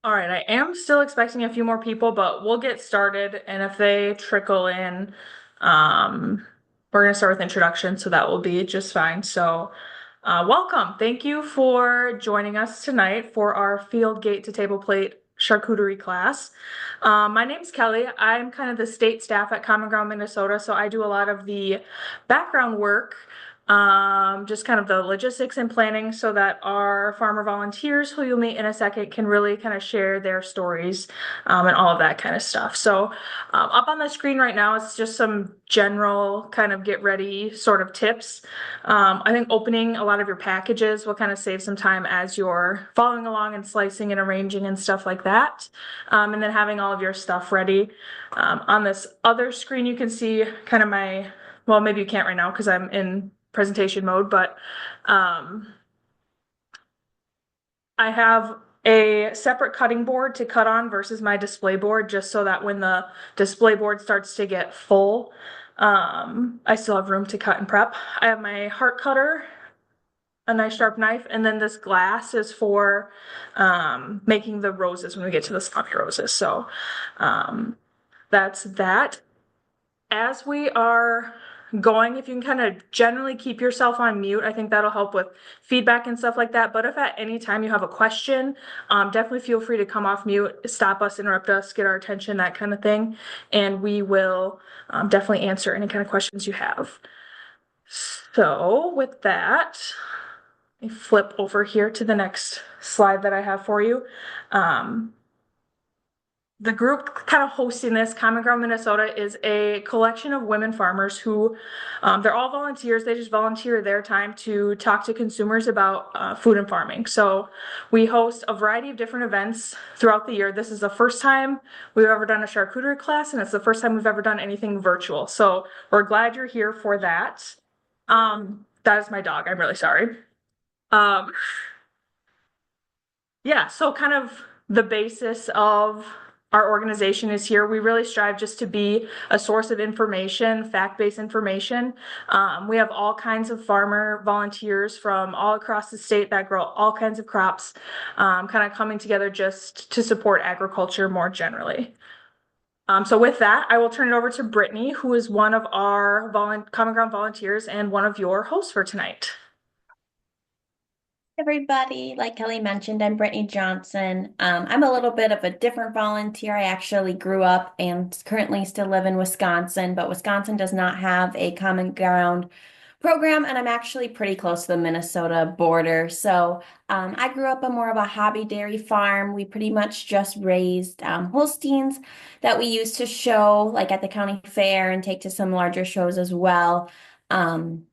All right, I am still expecting a few more people, but we'll get started. And if they trickle in, um, we're going to start with introduction, so that will be just fine. So, welcome. Thank you for joining us tonight for our Field Gate to Table Plate charcuterie class. My name's Kelly. I'm kind of the state staff at CommonGround Minnesota, so I do a lot of the background work, just kind of the logistics and planning so that our farmer volunteers, who you'll meet in a second, can really kind of share their stories, and all of that kind of stuff. So, up on the screen right now, it's just some general kind of get ready sort of tips. I think opening a lot of your packages will kind of save some time as you're following along and slicing and arranging and stuff like that. And then having all of your stuff ready. On this other screen, you can see kind of well, maybe you can't right now because I'm in presentation mode, but I have a separate cutting board to cut on versus my display board, just so that when the display board starts to get full, I still have room to cut and prep. I have my heart cutter, a nice sharp knife, and then this glass is for making the roses when we get to the sloppy roses. So that's that. As we are going, if you can kind of generally keep yourself on mute, I think that'll help with feedback and stuff like that. But if at any time you have a question, definitely feel free to come off mute, stop us, interrupt us, get our attention, that kind of thing. And we will definitely answer any kind of questions you have. So with that, let me flip over here to the next slide that I have for you. The group kind of hosting this, CommonGround Minnesota, is a collection of women farmers who, they're all volunteers. They just volunteer their time to talk to consumers about food and farming. So we host a variety of different events throughout the year. This is the first time we've ever done a charcuterie class, and it's the first time we've ever done anything virtual. So we're glad you're here for that. That is my dog. I'm really sorry. Um, Yeah, so kind of the basis of our organization is here. We really strive just to be a source of information, fact-based information. We have all kinds of farmer volunteers from all across the state that grow all kinds of crops, kind of coming together just to support agriculture more generally. So with that, I will turn it over to Brittany, who is one of our Common Ground volunteers and one of your hosts for tonight. Everybody, like Kelly mentioned, I'm Brittany Johnson. I'm a little bit of a different volunteer. I actually grew up and currently still live in Wisconsin, but Wisconsin does not have a common ground program, and I'm actually pretty close to the Minnesota border. So I grew up on more of a hobby dairy farm. We pretty much just raised Holsteins that we used to show like at the county fair and take to some larger shows as well. Um,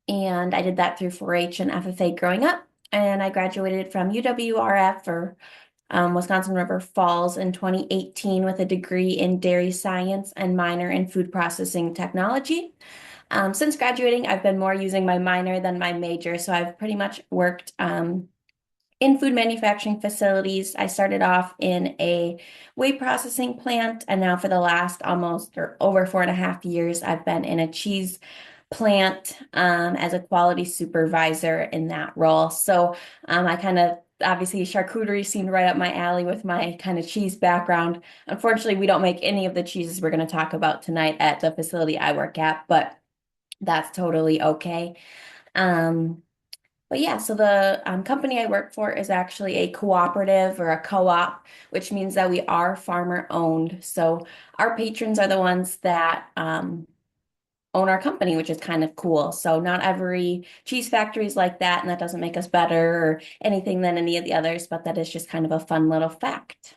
and I did that through 4-H and FFA growing up. And I graduated from UWRF or Wisconsin River Falls in 2018 with a degree in dairy science and minor in food processing technology. Since graduating, I've been more using my minor than my major, so I've pretty much worked in food manufacturing facilities. I started off in a whey processing plant, and now for the last almost or over 4.5 years, I've been in a cheese plant as a quality supervisor in that role. So I kind of obviously charcuterie seemed right up my alley with my kind of cheese background. Unfortunately, we don't make any of the cheeses we're going to talk about tonight at the facility I work at, but that's totally okay. Um, but yeah, so the company I work for is actually a cooperative or a co-op, which means that we are farmer owned. So our patrons are the ones that own our company, which is kind of cool. So not every cheese factory is like that, and that doesn't make us better or anything than any of the others, but that is just kind of a fun little fact.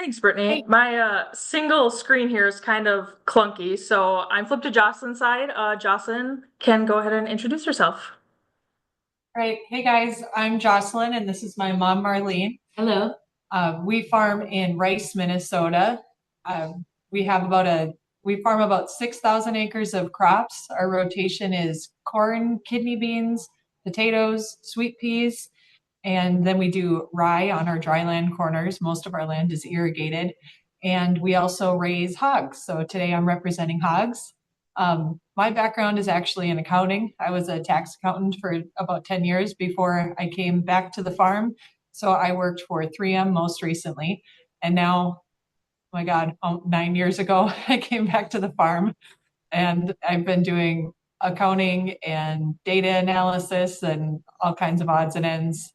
Thanks, Brittany. Hey, My single screen here is kind of clunky, so I'm flipped to Jocelyn's side. Jocelyn can go ahead and introduce herself. right. Hey guys, I'm Jocelyn and this is my mom, Marlene. Hello. We farm in Rice, Minnesota. We have we farm about 6,000 acres of crops. Our rotation is corn, kidney beans, potatoes, sweet peas, and then we do rye on our dryland corners. Most of our land is irrigated. and we also raise hogs. So today I'm representing hogs. My background is actually in accounting. I was a tax accountant for about 10 years before I came back to the farm. So I worked for 3M most recently. And now, oh my God, 9 years ago, I came back to the farm and I've been doing accounting and data analysis and all kinds of odds and ends.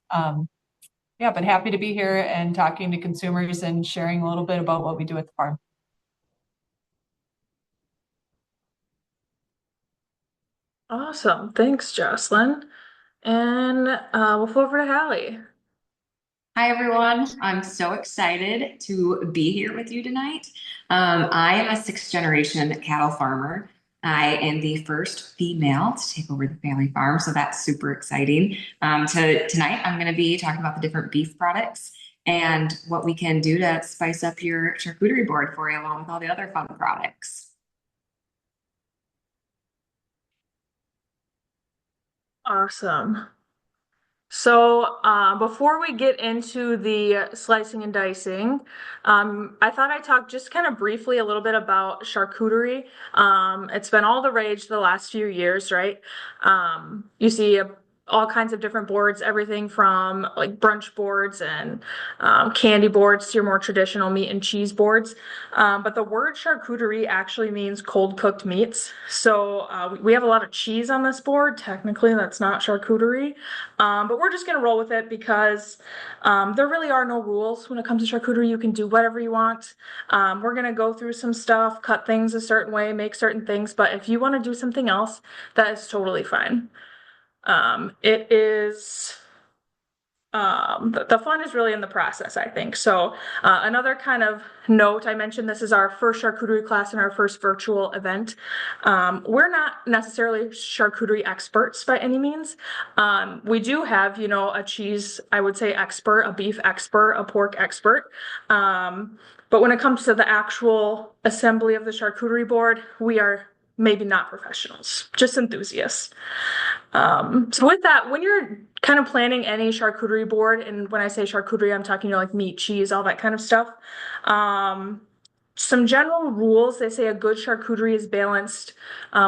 Yeah, but happy to be here and talking to consumers and sharing a little bit about what we do at the farm. Awesome. Thanks, Jocelyn. And we'll flip over to Hallie. Hi, everyone. I'm so excited to be here with you tonight. I am a sixth generation cattle farmer. I am the first female to take over the family farm, so that's super exciting. Tonight, I'm going to be talking about the different beef products and what we can do to spice up your charcuterie board for you, along with all the other fun products. Awesome. So, before we get into the slicing and dicing, I thought I'd talk just kind of briefly a little bit about charcuterie. It's been all the rage the last few years, right? You see all kinds of different boards, everything from like brunch boards and candy boards to your more traditional meat and cheese boards. But the word charcuterie actually means cold cooked meats. So, we have a lot of cheese on this board. Technically, that's not charcuterie. But we're just going to roll with it because there really are no rules when it comes to charcuterie. You can do whatever you want. We're going to go through some stuff, cut things a certain way, make certain things. But if you want to do something else, that is totally fine. It is the fun is really in the process, I think. So another kind of note, I mentioned this is our first charcuterie class and our first virtual event. We're not necessarily charcuterie experts by any means. We do have, a cheese, I would say expert, a beef expert, a pork expert. But when it comes to the actual assembly of the charcuterie board, we are maybe not professionals, just enthusiasts. So with that, when you're kind of planning any charcuterie board, and when I say charcuterie, I'm talking, like meat, cheese, all that kind of stuff. Some general rules, they say a good charcuterie is balanced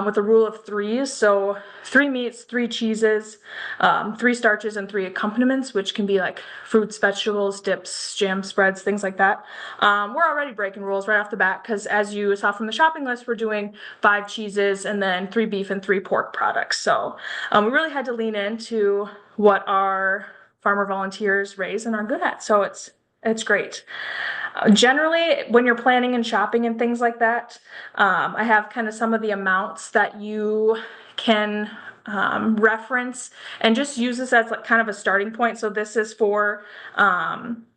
with a rule of threes. So 3 meats, 3 cheeses, 3 starches, and 3 accompaniments, which can be like fruits, vegetables, dips, jam spreads, things like that. We're already breaking rules right off the bat because as you saw from the shopping list, we're doing 5 cheeses and then 3 beef and 3 pork products. So we really had to lean into what our farmer volunteers raise and are good at. So it's great. Generally, when you're planning and shopping and things like that, I have kind of some of the amounts that you can reference and just use this as like kind of a starting point. So this is for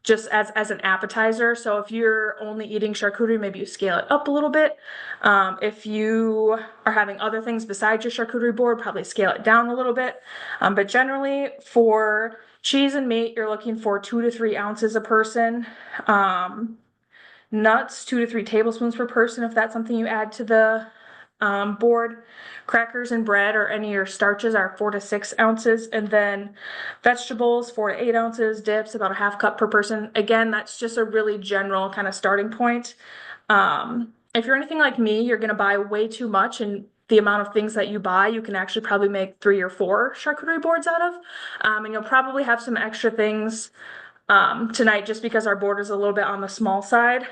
just as an appetizer. So if you're only eating charcuterie, maybe you scale it up a little bit. If you are having other things besides your charcuterie board, probably scale it down a little bit. But generally for cheese and meat, you're looking for 2 to 3 ounces a person. Nuts, 2 to 3 tablespoons per person, if that's something you add to the board. Crackers and bread or any of your starches are 4 to 6 ounces. And then vegetables, 4 to 8 ounces. Dips, about a half cup per person. Again, that's just a really general kind of starting point. If you're anything like me, you're going to buy way too much, and the amount of things that you buy, you can actually probably make 3 or 4 charcuterie boards out of. And you'll probably have some extra things tonight just because our board is a little bit on the small side.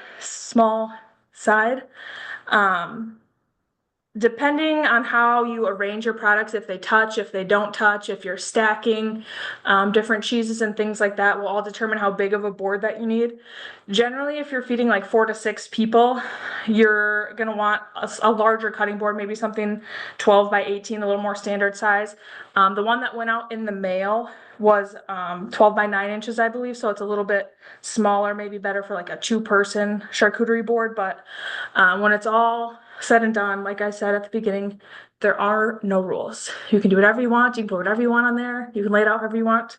Depending on how you arrange your products, if they touch, if they don't touch, if you're stacking different cheeses and things like that will all determine how big of a board that you need. Generally, if you're feeding like 4 to 6 people, you're going to want a larger cutting board, maybe something 12 by 18, a little more standard size. The one that went out in the mail was 12 by 9 inches, I believe, so it's a little bit smaller, maybe better for like a 2-person charcuterie board. But when it's all said and done, like I said at the beginning, there are no rules. You can do whatever you want. You can put whatever you want on there. You can lay it out however you want.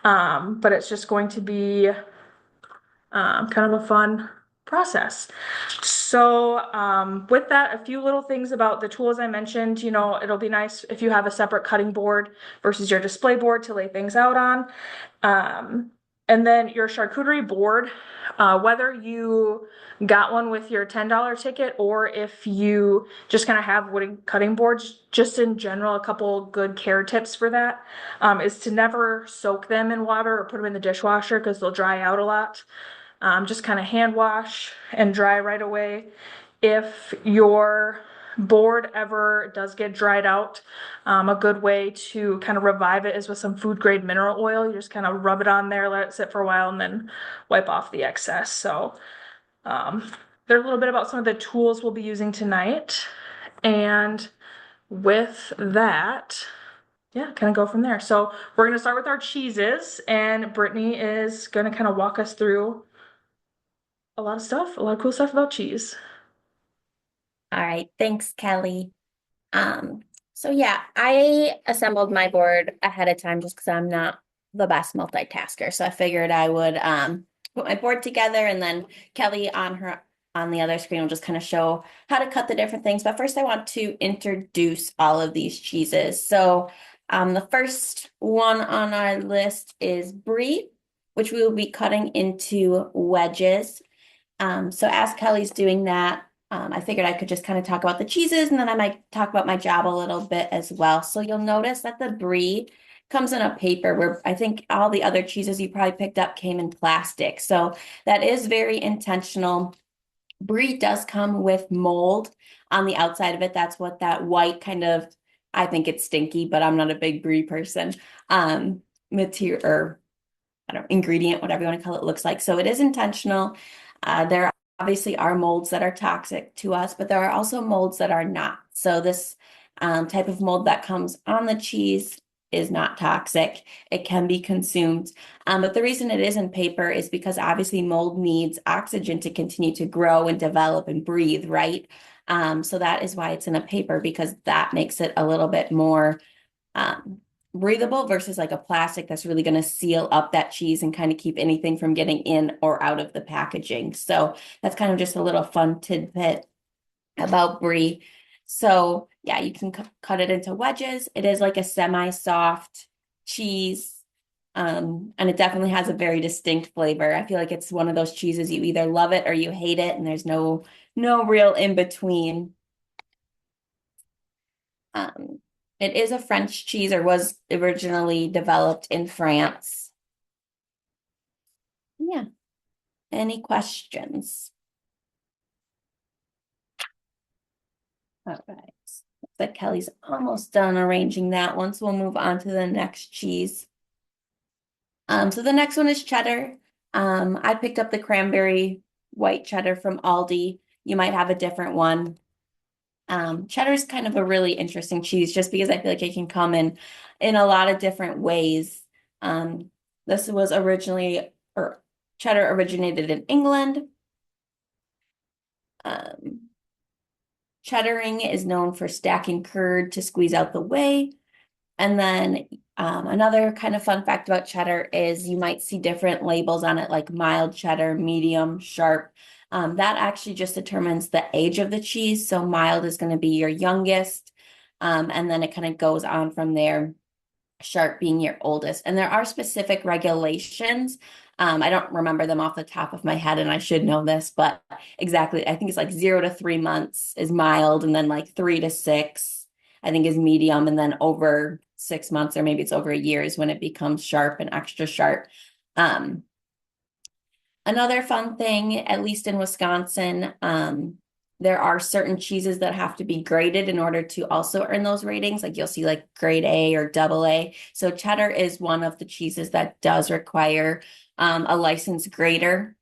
But it's just going to be kind of a fun process. So with that, a few little things about the tools I mentioned. It'll be nice if you have a separate cutting board versus your display board to lay things out on. And then your charcuterie board, whether you got one with your $10 ticket or if you just kind of have wooden cutting boards, just in general, a couple good care tips for that is to never soak them in water or put them in the dishwasher because they'll dry out a lot. Just kind of hand wash and dry right away. If your board ever does get dried out, a good way to kind of revive it is with some food grade mineral oil. You just kind of rub it on there, let it sit for a while, and then wipe off the excess. So there's a little bit about some of the tools we'll be using tonight. And with that, yeah, kind of go from there. So we're going to start with our cheeses, and Brittany is going to kind of walk us through a lot of stuff, a lot of cool stuff about cheese. All right, thanks, Kelly. So yeah, I assembled my board ahead of time just because I'm not the best multitasker. So I figured I would put my board together, and then Kelly on the other screen will just kind of show how to cut the different things. But first I want to introduce all of these cheeses. So the first one on our list is brie, which we will be cutting into wedges. So as Kelly's doing that, I figured I could just kind of talk about the cheeses, and then I might talk about my job a little bit as well. So you'll notice that the brie comes in a paper, where I think all the other cheeses you probably picked up came in plastic. So that is very intentional. Brie does come with mold on the outside of it. That's what that white kind of, I think it's stinky, but I'm not a big brie person, material, or I don't know, ingredient, whatever you want to call it, looks like. So it is intentional. There obviously are molds that are toxic to us, but there are also molds that are not. So this type of mold that comes on the cheese is not toxic. It can be consumed. But the reason it is in paper is because obviously mold needs oxygen to continue to grow and develop and breathe, right? So that is why it's in a paper, because that makes it a little bit more breathable versus like a plastic that's really going to seal up that cheese and kind of keep anything from getting in or out of the packaging. So that's kind of just a little fun tidbit about brie. So yeah, you can cut it into wedges. It is like a semi-soft cheese. And it definitely has a very distinct flavor. I feel like it's one of those cheeses you either love it or you hate it, and there's no real in between. It is a French cheese, or was originally developed in France. Yeah. Any questions? All right. Looks like Kelly's almost done arranging that one, so we'll move on to the next cheese. So the next one is cheddar. I picked up the cranberry white cheddar from Aldi. You might have a different one. Cheddar is kind of a really interesting cheese just because I feel like it can come in a lot of different ways. This was originally, or cheddar originated in England. Cheddaring is known for stacking curd to squeeze out the whey. And then another kind of fun fact about cheddar is you might see different labels on it, like mild cheddar, medium, sharp. That actually just determines the age of the cheese. So mild is going to be your youngest, and then it kind of goes on from there, sharp being your oldest. And there are specific regulations. I don't remember them off the top of my head, and I should know this, but exactly, I think it's like 0 to 3 months is mild, and then like 3 to 6, I think, is medium, and then over 6 months, or maybe it's over a year, is when it becomes sharp and extra sharp. Another fun thing, at least in Wisconsin, there are certain cheeses that have to be graded in order to also earn those ratings. Like you'll see like grade A or double A. So cheddar is one of the cheeses that does require a licensed grader.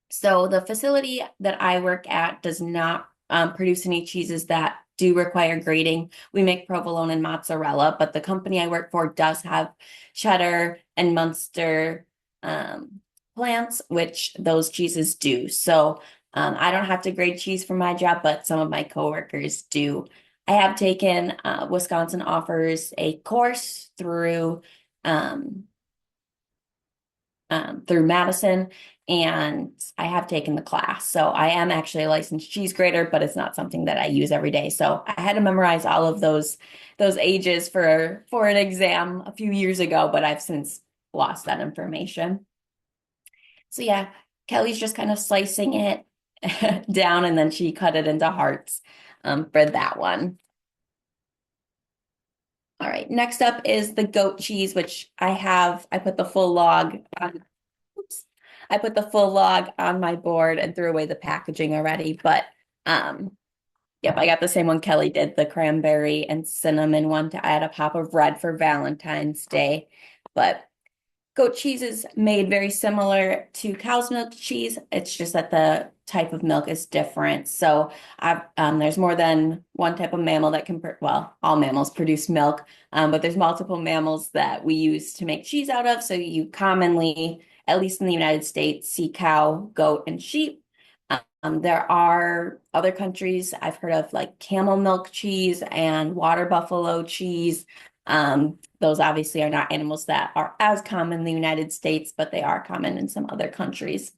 So the facility that I work at does not produce any cheeses that do require grading. We make provolone and mozzarella, but the company I work for does have cheddar and Munster plants, which those cheeses do. So I don't have to grade cheese for my job, but some of my coworkers do. I have taken Wisconsin offers a course through Madison, and I have taken the class. So I am actually a licensed cheese grater, but it's not something that I use every day. So I had to memorize all of those ages for an exam a few years ago, but I've since lost that information. So yeah, Kelly's just kind of slicing it down and then she cut it into hearts for that one. All right, next up is the goat cheese, which I put the full log on, oops, I put the full log on my board and threw away the packaging already, but yep, I got the same one Kelly did, the cranberry and cinnamon one to add a pop of red for Valentine's Day. But goat cheese is made very similar to cow's milk cheese. It's just that the type of milk is different. So there's more than one type of mammal that can, well, all mammals produce milk, but there's multiple mammals that we use to make cheese out of. So you commonly, at least in the United States, see cow, goat, and sheep. There are other countries I've heard of like camel milk cheese and water buffalo cheese. Those obviously are not animals that are as common in the United States, but they are common in some other countries.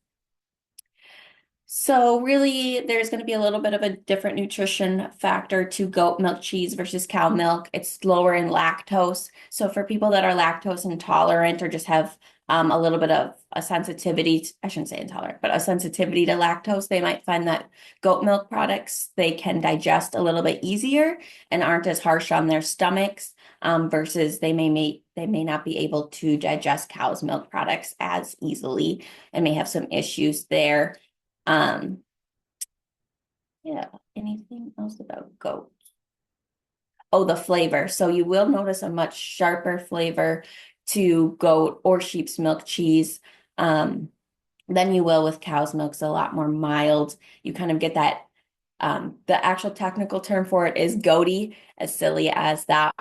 So really, there's going to be a little bit of a different nutrition factor to goat milk cheese versus cow milk. It's lower in lactose. So for people that are lactose intolerant or just have a little bit of a sensitivity, I shouldn't say intolerant, but a sensitivity to lactose, they might find that goat milk products, they can digest a little bit easier and aren't as harsh on their stomachs, versus they may not be able to digest cow's milk products as easily and may have some issues there. Yeah, anything else about goat? Oh, the flavor. So you will notice a much sharper flavor to goat or sheep's milk cheese than you will with cow's milk. It's a lot more mild. You kind of get that, the actual technical term for it is goaty, as silly as that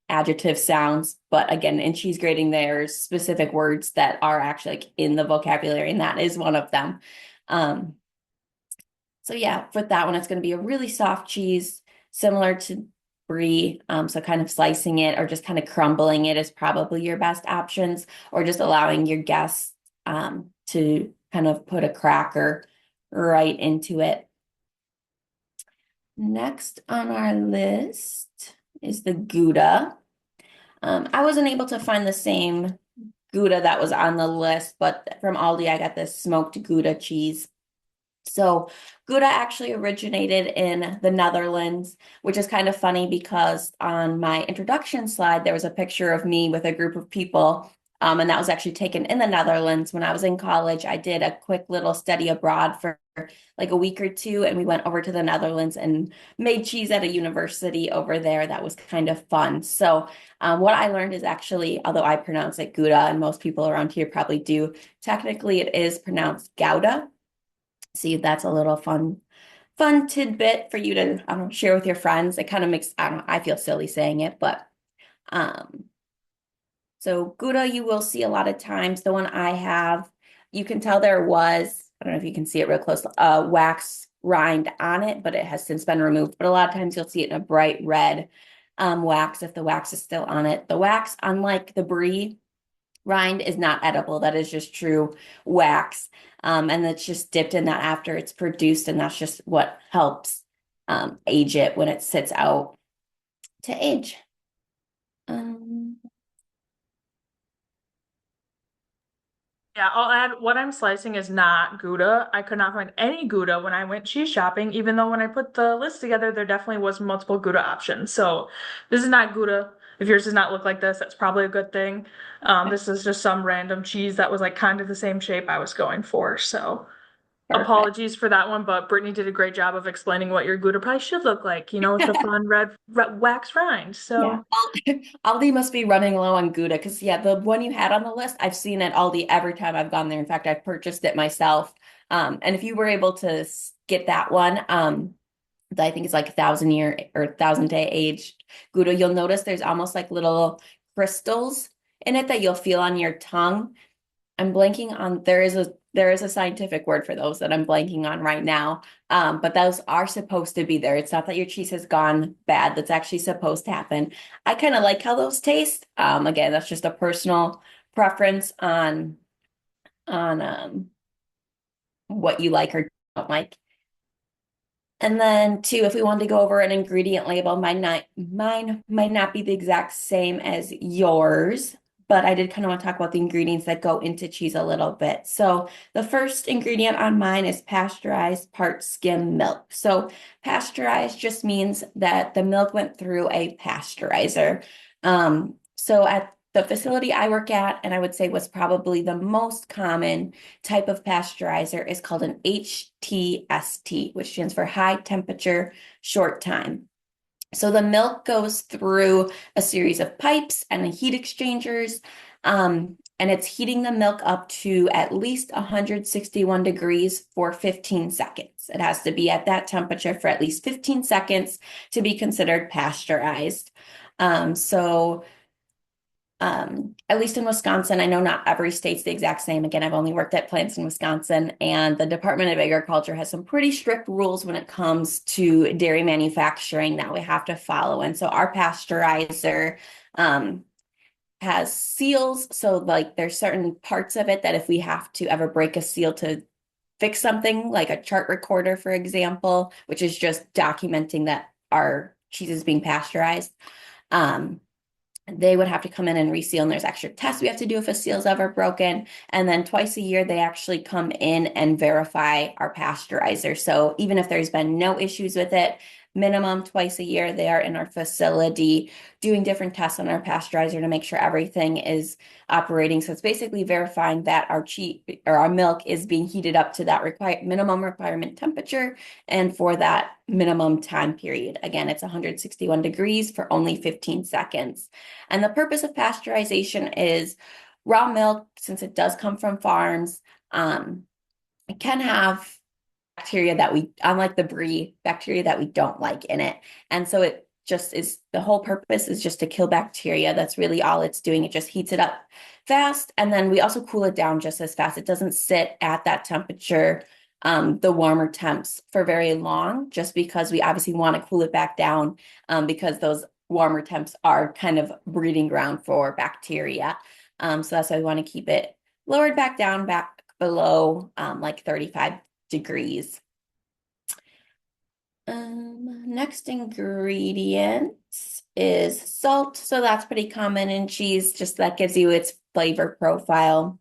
adjective sounds. But again, in cheese grating, there's specific words that are actually like in the vocabulary, and that is one of them. So yeah, for that one, it's going to be a really soft cheese, similar to brie. So kind of slicing it or just kind of crumbling it is probably your best options, or just allowing your guests to kind of put a cracker right into it. Next on our list is the Gouda. I wasn't able to find the same Gouda that was on the list, but from Aldi, I got this smoked Gouda cheese. So Gouda actually originated in the Netherlands, which is kind of funny because on my introduction slide, there was a picture of me with a group of people. And that was actually taken in the Netherlands. When I was in college, I did a quick little study abroad for like a week or two, and we went over to the Netherlands and made cheese at a university over there. That was kind of fun. So what I learned is actually, although I pronounce it Gouda and most people around here probably do, technically it is pronounced Gouda. See, that's a little fun tidbit for you to, I don't know, share with your friends. It kind of makes, I don't know, I feel silly saying it, but so Gouda, you will see a lot of times. The one I have, you can tell there was, I don't know if you can see it real close, wax rind on it, but it has since been removed. But a lot of times you'll see it in a bright red wax if the wax is still on it. The wax, unlike the brie rind, is not edible. That is just true wax. And it's just dipped in that after it's produced, and that's just what helps age it when it sits out to age. Yeah, I'll add what I'm slicing is not Gouda. I could not find any Gouda when I went cheese shopping, even though when I put the list together, there definitely was multiple Gouda options. So this is not Gouda. If yours does not look like this, that's probably a good thing. This is just some random cheese that was like kind of the same shape I was going for. So Perfect. apologies for that one, but Brittany did a great job of explaining what your Gouda pie should look like, with the fun red wax rind. So Yeah, Aldi must be running low on Gouda because yeah, the one you had on the list, I've seen at Aldi every time I've gone there. In fact, I've purchased it myself. And if you were able to get that one, I think it's like 1,000-year or 1,000-day aged Gouda, you'll notice there's almost like little crystals in it that you'll feel on your tongue. I'm blanking on, there is a scientific word for those that I'm blanking on right now. But those are supposed to be there. It's not that your cheese has gone bad. That's actually supposed to happen. I kind of like how those taste. Again, that's just a personal preference on what you like or don't like. And then two, if we wanted to go over an ingredient label, mine might not be the exact same as yours, but I did kind of want to talk about the ingredients that go into cheese a little bit. So the first ingredient on mine is pasteurized part skim milk. So pasteurized just means that the milk went through a pasteurizer. So at the facility I work at, and I would say was probably the most common type of pasteurizer, is called an HTST, which stands for high temperature short time. So the milk goes through a series of pipes and heat exchangers, and it's heating the milk up to at least 161 degrees for 15 seconds. It has to be at that temperature for at least 15 seconds to be considered pasteurized. At least in Wisconsin, I know not every state's the exact same. Again, I've only worked at plants in Wisconsin, and the Department of Agriculture has some pretty strict rules when it comes to dairy manufacturing that we have to follow. And so our pasteurizer has seals. So like there's certain parts of it that if we have to ever break a seal to fix something, like a chart recorder, for example, which is just documenting that our cheese is being pasteurized, they would have to come in and reseal, and there's extra tests we have to do if a seal's ever broken. And then twice a year, they actually come in and verify our pasteurizer. So even if there's been no issues with it, minimum twice a year, they are in our facility doing different tests on our pasteurizer to make sure everything is operating. So it's basically verifying that our cheese or our milk is being heated up to that minimum requirement temperature and for that minimum time period. Again, it's 161 degrees for only 15 seconds. And the purpose of pasteurization is raw milk, since it does come from farms, it can have bacteria that we, unlike the brie, bacteria that we don't like in it. And so it just is, the whole purpose is just to kill bacteria. That's really all it's doing. It just heats it up fast. And then we also cool it down just as fast. It doesn't sit at that temperature, the warmer temps, for very long, just because we obviously want to cool it back down, because those warmer temps are kind of breeding ground for bacteria. So that's why we want to keep it lowered back down, back below like 35 degrees. Next ingredient is salt. So that's pretty common in cheese, just that gives you its flavor profile.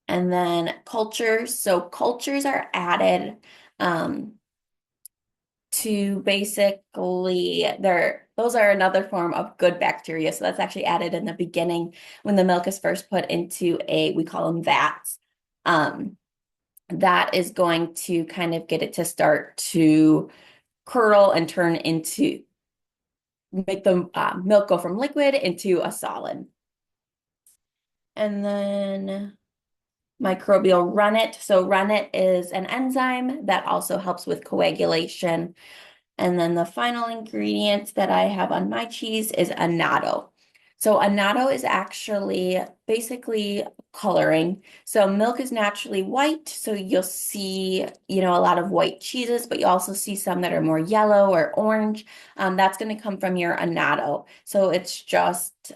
And then cultures. So cultures are added to basically, those are another form of good bacteria. So that's actually added in the beginning when the milk is first put into we call them vats. That is going to kind of get it to start to curdle and turn into, make the milk go from liquid into a solid. And then microbial rennet. So rennet is an enzyme that also helps with coagulation. And then the final ingredient that I have on my cheese is annatto. So annatto is actually basically coloring. So milk is naturally white, so you'll see, a lot of white cheeses, but you also see some that are more yellow or orange. That's going to come from your annatto. So it's just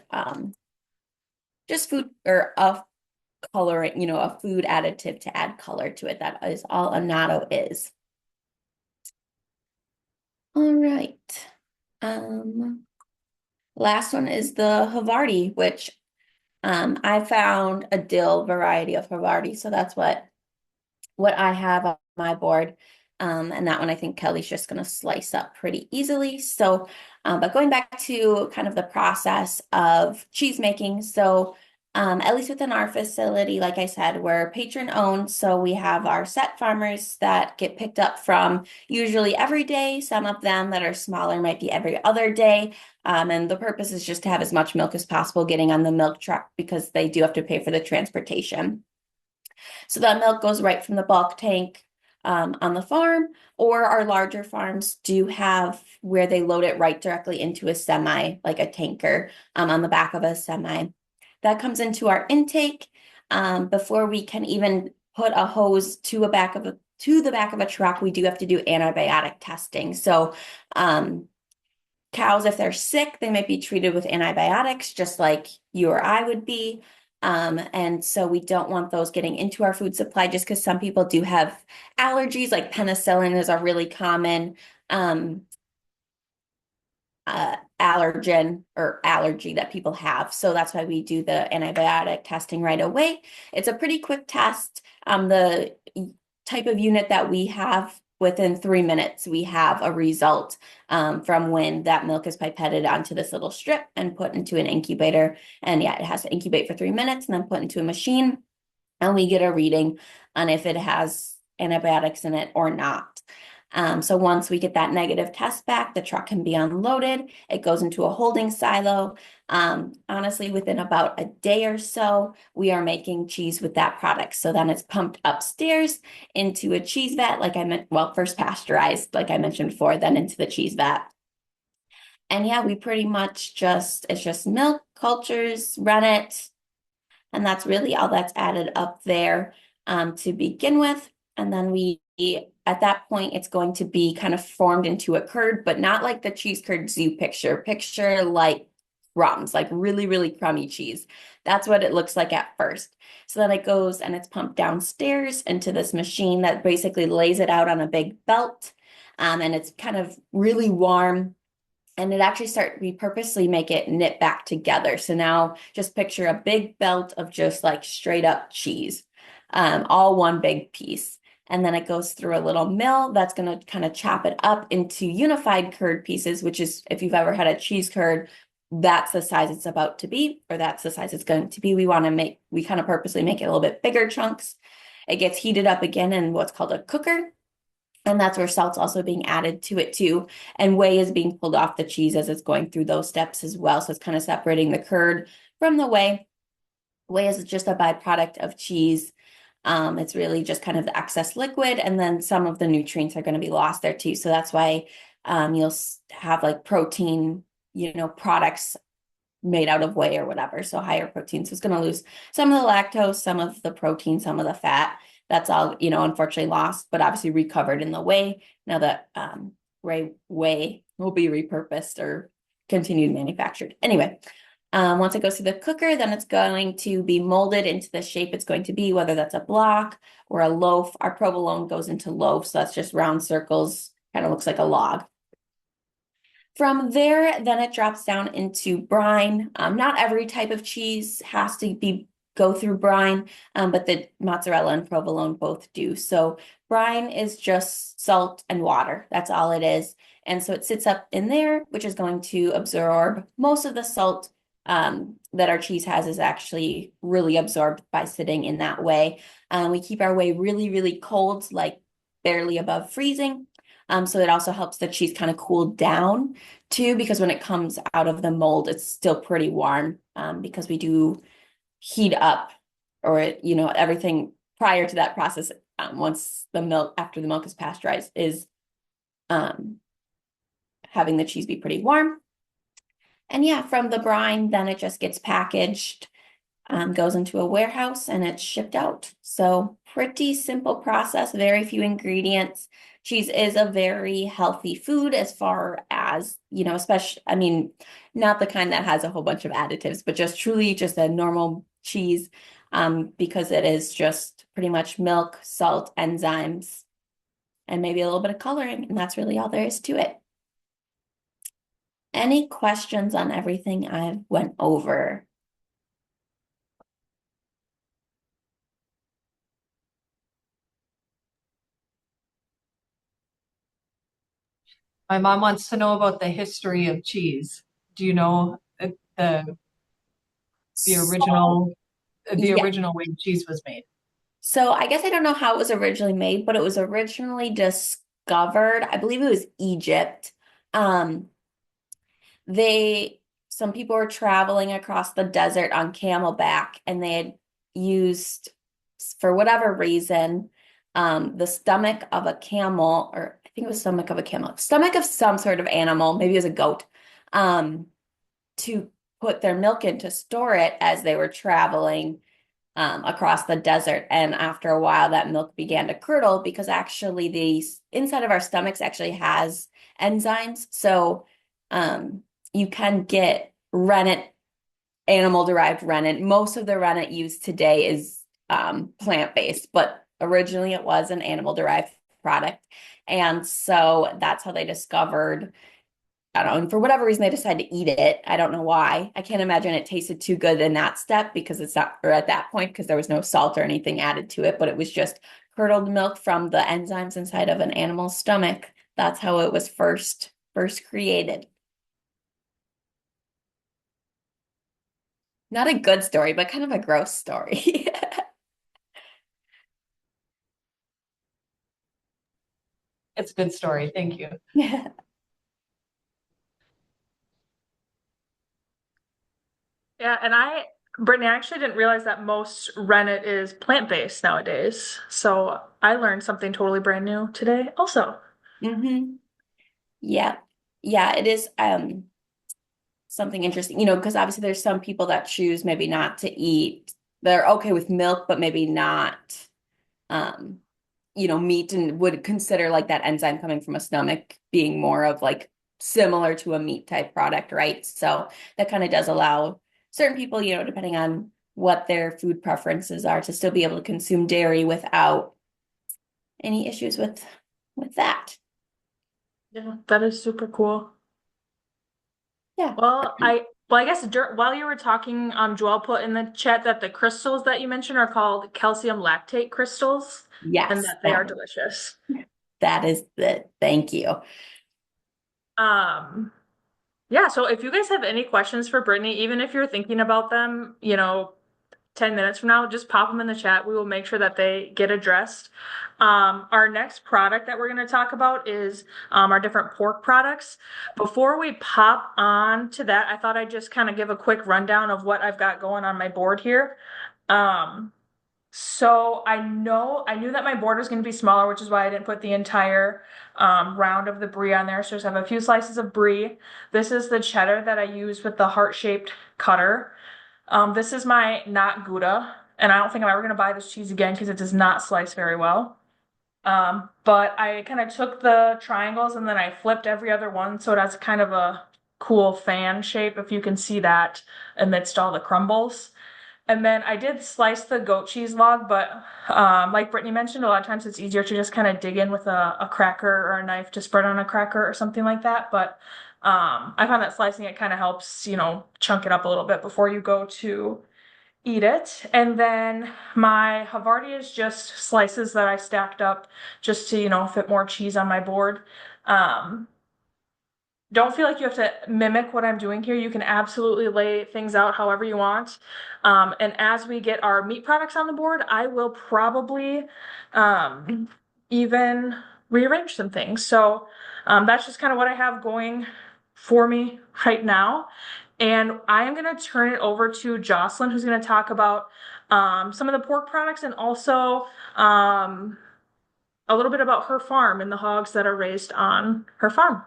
food or a coloring, a food additive to add color to it. That is all annatto is. All right. Last one is the Havarti, which I found a dill variety of Havarti, so that's what I have on my board. And that one I think Kelly's just going to slice up pretty easily. So, but going back to kind of the process of cheese making, so at least within our facility, like I said, we're patron owned. So we have our set farmers that get picked up from usually every day. Some of them that are smaller might be every other day. And the purpose is just to have as much milk as possible getting on the milk truck, because they do have to pay for the transportation. So that milk goes right from the bulk tank on the farm, or our larger farms do have where they load it right directly into a semi, like a tanker on the back of a semi. That comes into our intake before we can even put a hose to the back of a truck. We do have to do antibiotic testing. So cows, if they're sick, they might be treated with antibiotics, just like you or I would be. And so we don't want those getting into our food supply, just because some people do have allergies, like penicillin is a really common allergen or allergy that people have. So that's why we do the antibiotic testing right away. It's a pretty quick test. The type of unit that we have, within 3 minutes, we have a result from when that milk is pipetted onto this little strip and put into an incubator. And yeah, it has to incubate for 3 minutes and then put into a machine. And we get a reading on if it has antibiotics in it or not. So once we get that negative test back, the truck can be unloaded. It goes into a holding silo. Honestly, within about a day or so, we are making cheese with that product. So then it's pumped upstairs into a cheese vat, like I meant, well, first pasteurized, like I mentioned before, then into the cheese vat. And yeah, we pretty much it's just milk, cultures, rennet, and that's really all that's added up there to begin with. And then at that point, it's going to be kind of formed into a curd, but not like the cheese curds you picture like crumbs, like really, really crummy cheese. That's what it looks like at first. So then it goes and it's pumped downstairs into this machine that basically lays it out on a big belt. And it's kind of really warm. And we purposely make it knit back together. So now just picture a big belt of just like straight up cheese, all one big piece. And then it goes through a little mill that's going to kind of chop it up into unified curd pieces, which is, if you've ever had a cheese curd, that's the size it's about to be, or that's the size it's going to be. We kind of purposely make it a little bit bigger chunks. It gets heated up again in what's called a cooker. And that's where salt's also being added to it too. And whey is being pulled off the cheese as it's going through those steps as well. So it's kind of separating the curd from the whey. Whey is just a byproduct of cheese. It's really just kind of the excess liquid, and then some of the nutrients are going to be lost there too. So that's why you'll have like protein, products made out of whey or whatever. So higher protein. So it's going to lose some of the lactose, some of the protein, some of the fat. That's all, unfortunately lost, but obviously recovered in the whey. Now that whey will be repurposed or continued manufactured. Anyway, once it goes through the cooker, then it's going to be molded into the shape it's going to be, whether that's a block or a loaf. Our provolone goes into loaves, so that's just round circles, kind of looks like a log. From there, then it drops down into brine. Not every type of cheese has to go through brine, but the mozzarella and provolone both do. So brine is just salt and water. That's all it is. And so it sits up in there, which is going to absorb most of the salt that our cheese has is actually really absorbed by sitting in that way. We keep our whey really, really cold, like barely above freezing. So it also helps the cheese kind of cool down too, because when it comes out of the mold, it's still pretty warm because we do heat up or, everything prior to that process. After the milk is pasteurized, is having the cheese be pretty warm. And yeah, from the brine, then it just gets packaged, goes into a warehouse, and it's shipped out. So pretty simple process, very few ingredients. Cheese is a very healthy food as far as, especially, not the kind that has a whole bunch of additives, but just truly just a normal cheese, because it is just pretty much milk, salt, enzymes, and maybe a little bit of coloring, and that's really all there is to it. Any questions on everything I've went over? My mom wants to know about the history of cheese. Do you know the original way cheese was made? So I guess I don't know how it was originally made, but it was originally discovered, I believe it was Egypt. Some people were traveling across the desert on camelback, and they had used, for whatever reason, the stomach of a camel, or I think it was stomach of some sort of animal, maybe it was a goat, to put their milk in to store it as they were traveling across the desert. And after a while, that milk began to curdle, because actually the inside of our stomachs actually has enzymes. So you can get rennet, animal-derived rennet. Most of the rennet used today is plant-based, but originally it was an animal-derived product. And so that's how they discovered I don't know, and for whatever reason they decided to eat it. I don't know why. I can't imagine it tasted too good in that step because it's not, or at that point, because there was no salt or anything added to it, but it was just curdled milk from the enzymes inside of an animal's stomach. That's how it was first created. Not a good story, but kind of a gross story. It's a good story. Thank you. Yeah. Yeah, and Brittany, I actually didn't realize that most rennet is plant-based nowadays. So I learned something totally brand new today also. hmm Yeah. Yeah, it is something interesting, because obviously there's some people that choose maybe not to eat. They're okay with milk, but maybe not um, meat and would consider like that enzyme coming from a stomach being more of like similar to a meat type product, right? So that kind of does allow certain people, depending on what their food preferences are, to still be able to consume dairy without any issues with that. Yeah, that is super cool. Yeah. I guess while you were talking, Joelle put in the chat that the crystals that you mentioned are called calcium lactate crystals and Yes, that they are delicious. that is the thank you. Um, yeah, so if you guys have any questions for Brittany, even if you're thinking about them, 10 minutes from now, just pop them in the chat. We will make sure that they get addressed. Our next product that we're going to talk about is our different pork products. Before we pop on to that, I thought I'd just kind of give a quick rundown of what I've got going on my board here. So I knew that my board was going to be smaller, which is why I didn't put the entire round of the brie on there. So just have a few slices of brie. This is the cheddar that I use with the heart-shaped cutter. This is my not Gouda, and I don't think I'm ever going to buy this cheese again because it does not slice very well. But I kind of took the triangles and then I flipped every other one so it has kind of a cool fan shape, if you can see that amidst all the crumbles. And then I did slice the goat cheese log, but like Brittany mentioned, a lot of times it's easier to just kind of dig in with a cracker or a knife to spread on a cracker or something like that. But I found that slicing it kind of helps, chunk it up a little bit before you go to eat it. And then my Havarti is just slices that I stacked up just to, fit more cheese on my board. Um, don't feel like you have to mimic what I'm doing here. You can absolutely lay things out however you want. And as we get our meat products on the board, I will probably even rearrange some things. So that's just kind of what I have going for me right now. And I am going to turn it over to Jocelyn, who's going to talk about some of the pork products and also a little bit about her farm and the hogs that are raised on her farm.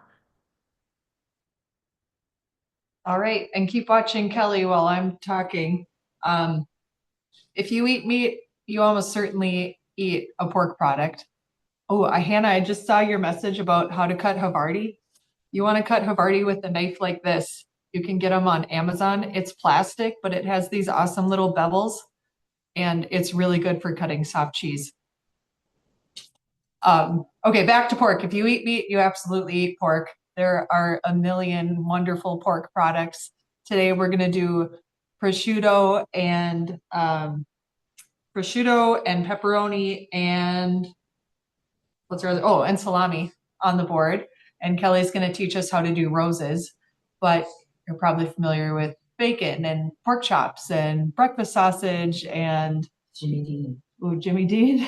All right. And keep watching Kelly while I'm talking. Um, if you eat meat, you almost certainly eat a pork product. Oh, Hannah, I just saw your message about how to cut Havarti. You want to cut Havarti with a knife like this. You can get them on Amazon. It's plastic, but it has these awesome little bevels, and it's really good for cutting soft cheese. Okay, back to pork. If you eat meat, you absolutely eat pork. There are a million wonderful pork products. Today we're going to do prosciutto and pepperoni and what's the other? Oh, and salami on the board. And Kelly's going to teach us how to do roses, but you're probably familiar with bacon and pork chops and breakfast sausage and Jimmy Dean. Oh, Jimmy Dean.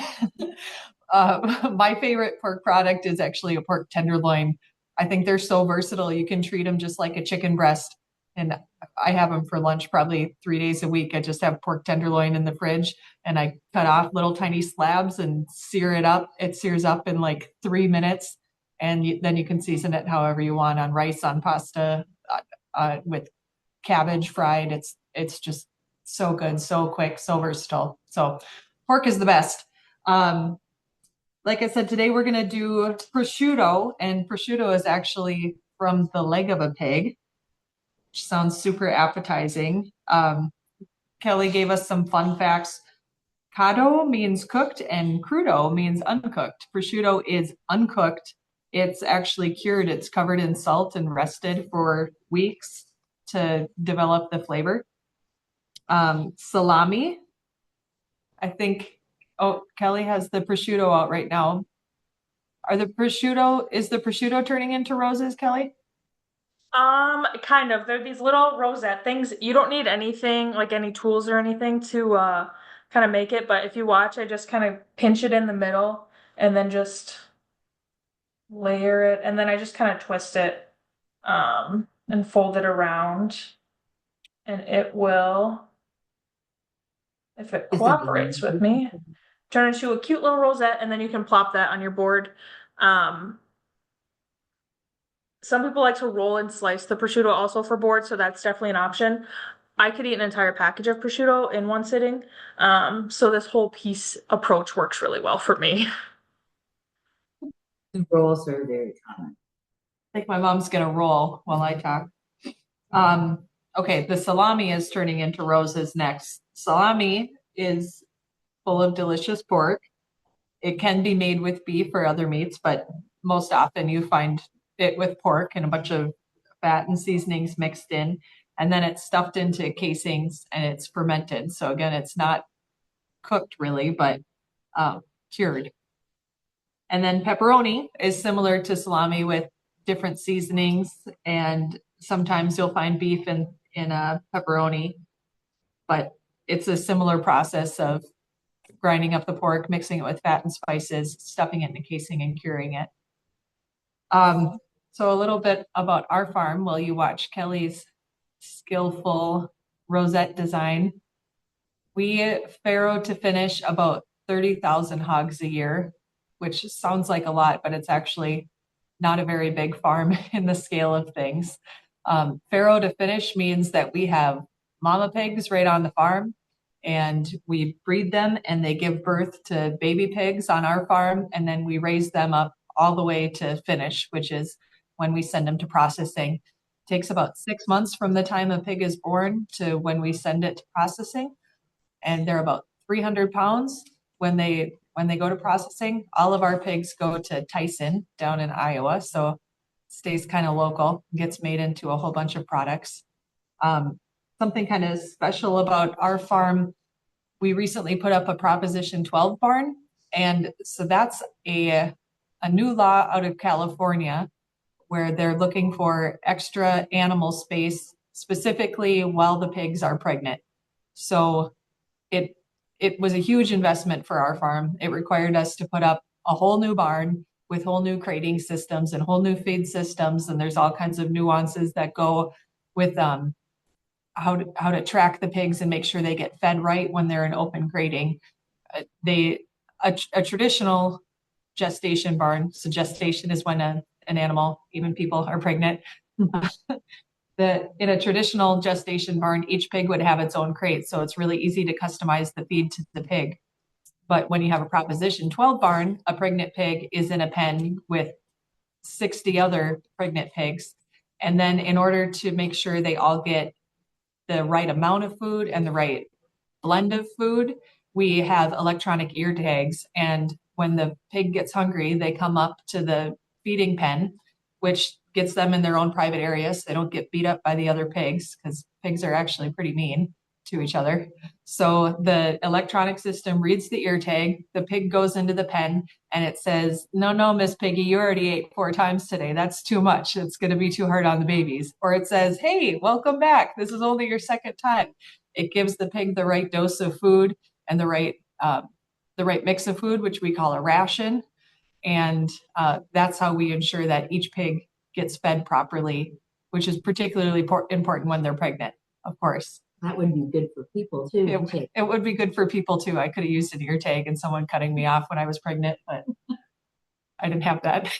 My favorite pork product is actually a pork tenderloin. I think they're so versatile. You can treat them just like a chicken breast. And I have them for lunch probably 3 days a week. I just have pork tenderloin in the fridge and I cut off little tiny slabs and sear it up. It sears up in like 3 minutes. And then you can season it however you want on rice, on pasta, with cabbage fried. It's just so good, so quick, so versatile. So pork is the best. Like I said, today we're going to do prosciutto, and prosciutto is actually from the leg of a pig, which sounds super appetizing. Kelly gave us some fun facts. Cotto means cooked and crudo means uncooked. Prosciutto is uncooked. It's actually cured. It's covered in salt and rested for weeks to develop the flavor. Salami, I think, oh, Kelly has the prosciutto out right now. Is the prosciutto turning into roses, Kelly? Kind of. They're these little rosette things. You don't need anything, like any tools or anything to kind of make it, but if you watch, I just kind of pinch it in the middle and then just layer it, and then I just kind of twist it and fold it around, and it will, if it cooperates with me, turn into a cute little rosette, and then you can plop that on your board. Um, some people like to roll and slice the prosciutto also for board, so that's definitely an option. I could eat an entire package of prosciutto in one sitting. So this whole piece approach works really well for me. Rolls are very common. I think my mom's gonna roll while I talk. Okay, the salami is turning into roses next. Salami is full of delicious pork. It can be made with beef or other meats, but most often you find it with pork and a bunch of fat and seasonings mixed in. And then it's stuffed into casings and it's fermented. So again, it's not cooked really, but cured. And then pepperoni is similar to salami with different seasonings, and sometimes you'll find beef in a pepperoni, but it's a similar process of grinding up the pork, mixing it with fat and spices, stuffing it in a casing and curing it. So a little bit about our farm while you watch Kelly's skillful rosette design. We farrow to finish about 30,000 hogs a year, which sounds like a lot, but it's actually not a very big farm in the scale of things. Farrow to finish means that we have mama pigs right on the farm, and we breed them and they give birth to baby pigs on our farm, and then we raise them up all the way to finish, which is when we send them to processing. It takes about 6 months from the time a pig is born to when we send it to processing, and they're about 300 pounds when they go to processing. All of our pigs go to Tyson down in Iowa, so it stays kind of local, gets made into a whole bunch of products. Something kind of special about our farm, we recently put up a Proposition 12 barn, and so that's a new law out of California where they're looking for extra animal space specifically while the pigs are pregnant. So it was a huge investment for our farm. It required us to put up a whole new barn with whole new crating systems and whole new feed systems. And there's all kinds of nuances that go with how to track the pigs and make sure they get fed right when they're in open crating. A traditional gestation barn, so gestation is when an animal, even people, are pregnant. In a traditional gestation barn, each pig would have its own crate, so it's really easy to customize the feed to the pig. But when you have a Proposition 12 barn, a pregnant pig is in a pen with 60 other pregnant pigs. And then in order to make sure they all get the right amount of food and the right blend of food, we have electronic ear tags. And when the pig gets hungry, they come up to the feeding pen, which gets them in their own private area so they don't get beat up by the other pigs, because pigs are actually pretty mean to each other. So the electronic system reads the ear tag, the pig goes into the pen, and it says, no, Miss Piggy, you already ate 4 times today. That's too much. It's going to be too hard on the babies. Or it says, hey, welcome back. This is only your second time. It gives the pig the right dose of food and the right mix of food, which we call a ration. And that's how we ensure that each pig gets fed properly, which is particularly important when they're pregnant, of course. That would be good for people too. It would be good for people too. I could have used an ear tag and someone cutting me off when I was pregnant, but I didn't have that.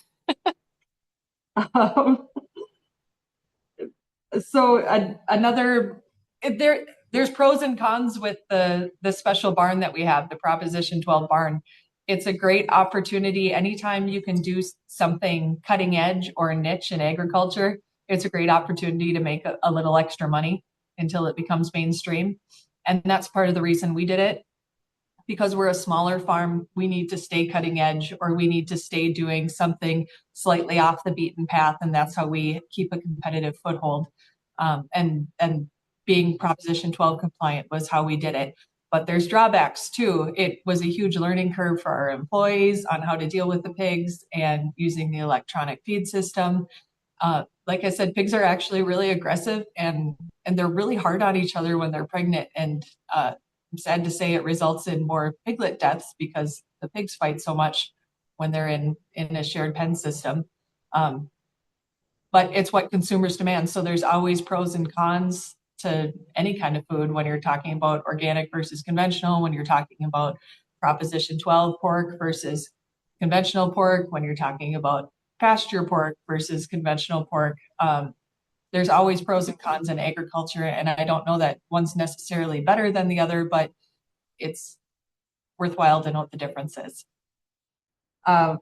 There's pros and cons with the special barn that we have, the Proposition 12 barn. It's a great opportunity. Anytime you can do something cutting edge or niche in agriculture, it's a great opportunity to make a little extra money until it becomes mainstream. And that's part of the reason we did it. because we're a smaller farm, we need to stay cutting edge, or we need to stay doing something slightly off the beaten path. And that's how we keep a competitive foothold. And being Proposition 12 compliant was how we did it. But there's drawbacks too. It was a huge learning curve for our employees on how to deal with the pigs and using the electronic feed system. Like I said, pigs are actually really aggressive, and they're really hard on each other when they're pregnant. And I'm sad to say it results in more piglet deaths because the pigs fight so much when they're in a shared pen system. But it's what consumers demand. So there's always pros and cons to any kind of food when you're talking about organic versus conventional, when you're talking about Proposition 12 pork versus conventional pork, when you're talking about pasture pork versus conventional pork. There's always pros and cons in agriculture, and I don't know that one's necessarily better than the other, but it's worthwhile to note the differences. I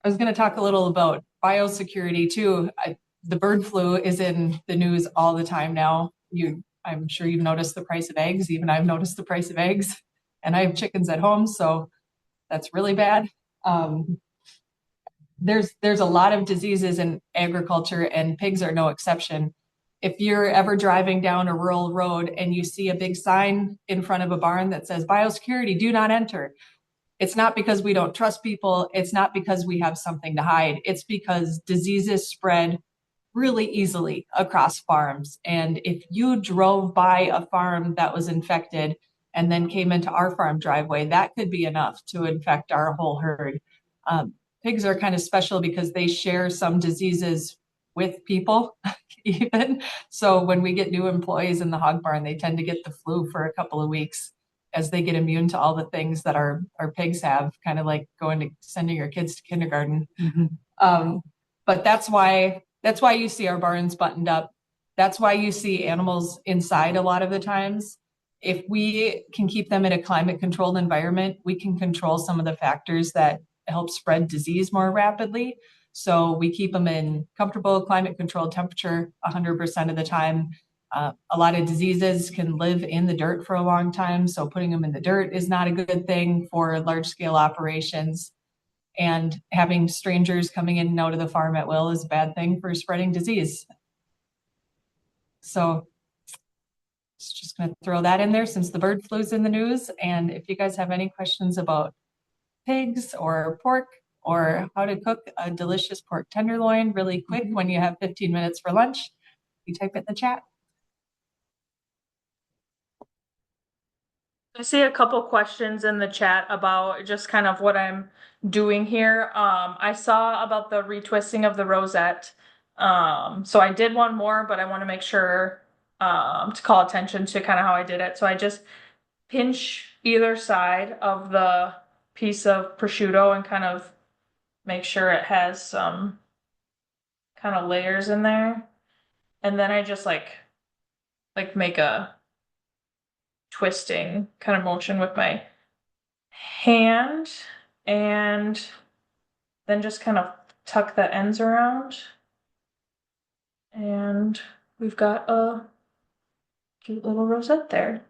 was going to talk a little about biosecurity too. The bird flu is in the news all the time now. I'm sure you've noticed the price of eggs. Even I've noticed the price of eggs, and I have chickens at home, so that's really bad. There's a lot of diseases in agriculture, and pigs are no exception. If you're ever driving down a rural road and you see a big sign in front of a barn that says biosecurity, do not enter, it's not because we don't trust people. It's not because we have something to hide. It's because diseases spread really easily across farms. And if you drove by a farm that was infected and then came into our farm driveway, that could be enough to infect our whole herd. Pigs are kind of special because they share some diseases with people even. So when we get new employees in the hog barn, they tend to get the flu for a couple of weeks as they get immune to all the things that our pigs have, kind of like sending your kids to kindergarten. Mm-hmm. But that's why you see our barns buttoned up. That's why you see animals inside a lot of the times. If we can keep them in a climate controlled environment, we can control some of the factors that help spread disease more rapidly. So we keep them in comfortable climate controlled temperature 100% of the time. A lot of diseases can live in the dirt for a long time. So putting them in the dirt is not a good thing for large scale operations. And having strangers coming in and out of the farm at will is a bad thing for spreading disease. So just going to throw that in there since the bird flu's in the news. And if you guys have any questions about pigs or pork or how to cook a delicious pork tenderloin really quick when you have 15 minutes for lunch, you type it in the chat. I see a couple questions in the chat about just kind of what I'm doing here. I saw about the retwisting of the rosette. So I did one more, but I want to make sure to call attention to kind of how I did it. So I just pinch either side of the piece of prosciutto and kind of make sure it has some kind of layers in there. And then I just like make a twisting kind of motion with my hand and then just kind of tuck the ends around. And we've got a cute little rosette there.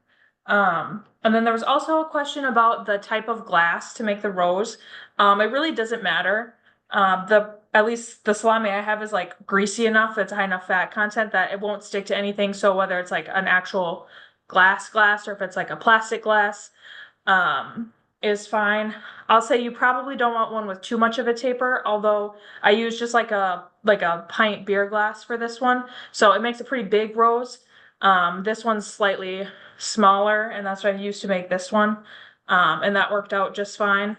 And then there was also a question about the type of glass to make the rose. It really doesn't matter. At least the salami I have is like greasy enough, it's high enough fat content that it won't stick to anything. So whether it's like an actual glass or if it's like a plastic glass, is fine. I'll say you probably don't want one with too much of a taper, although I use just like a pint beer glass for this one. So it makes a pretty big rose. This one's slightly smaller, and that's what I used to make this one. And that worked out just fine.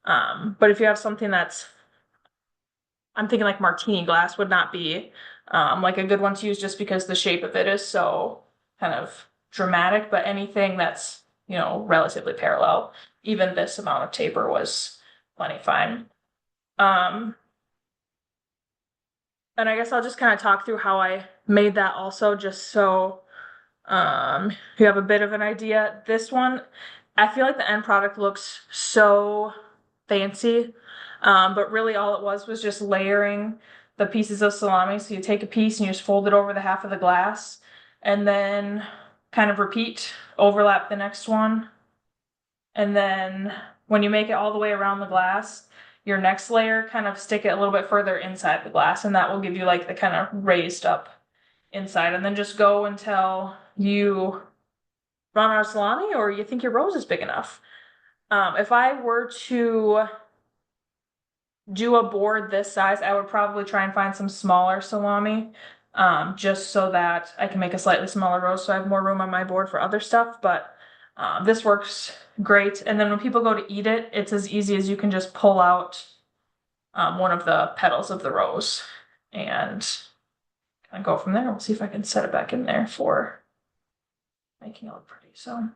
But if you have something I'm thinking like martini glass would not be like a good one to use just because the shape of it is so kind of dramatic, but anything that's, relatively parallel, even this amount of taper was plenty fine. And I guess I'll just kind of talk through how I made that also, just so you have a bit of an idea. This one, I feel like the end product looks so fancy, but really all it was just layering the pieces of salami. So you take a piece and you just fold it over the half of the glass and then kind of repeat, overlap the next one. And then when you make it all the way around the glass, your next layer, kind of stick it a little bit further inside the glass, and that will give you like the kind of raised up inside. And then just go until you run out of salami or you think your rose is big enough. If I were to do a board this size, I would probably try and find some smaller salami, just so that I can make a slightly smaller roast so I have more room on my board for other stuff. But this works great. And then when people go to eat it, it's as easy as you can just pull out one of the petals of the rose and kind of go from there. We'll see if I can set it back in there for making it look pretty. So,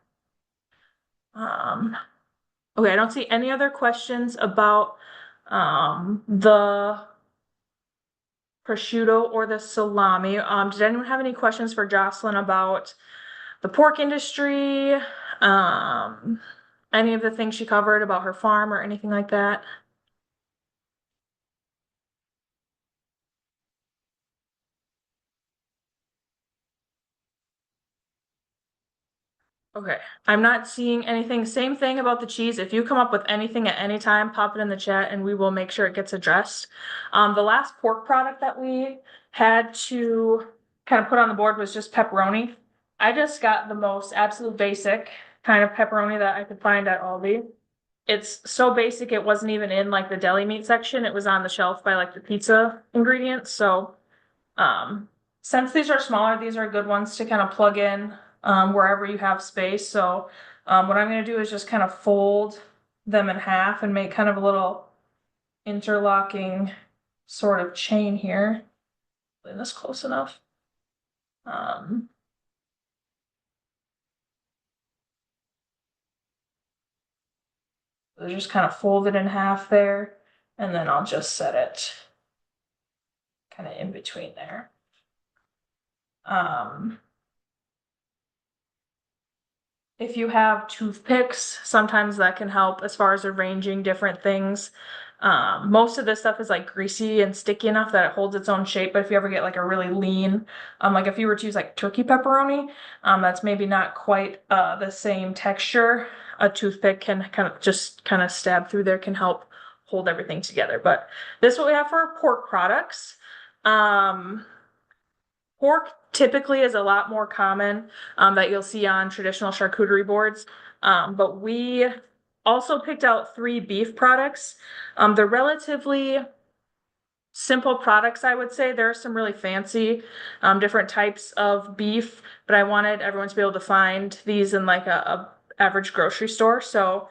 okay, I don't see any other questions about the prosciutto or the salami. Did anyone have any questions for Jocelyn about the pork industry? Any of the things she covered about her farm or anything like that? Okay, I'm not seeing anything. Same thing about the cheese. If you come up with anything at any time, pop it in the chat and we will make sure it gets addressed. The last pork product that we had to kind of put on the board was just pepperoni. I just got the most absolute basic kind of pepperoni that I could find at Aldi. It's so basic it wasn't even in like the deli meat section. It was on the shelf by like the pizza ingredients. So since these are smaller, these are good ones to kind of plug in wherever you have space. So what I'm going to do is just kind of fold them in half and make kind of a little interlocking sort of chain here. Hopefully this close enough. So just kind of fold it in half there, and then I'll just set it kind of in between there. If you have toothpicks, sometimes that can help as far as arranging different things. Most of this stuff is like greasy and sticky enough that it holds its own shape. But if you ever get like a really lean, like if you were to use like turkey pepperoni, that's maybe not quite the same texture. A toothpick can kind of stab through there, can help hold everything together. But this is what we have for our pork products. Pork typically is a lot more common that you'll see on traditional charcuterie boards. But we also picked out 3 beef products. They're relatively simple products, I would say. There are some really fancy different types of beef, but I wanted everyone to be able to find these in like a average grocery store. So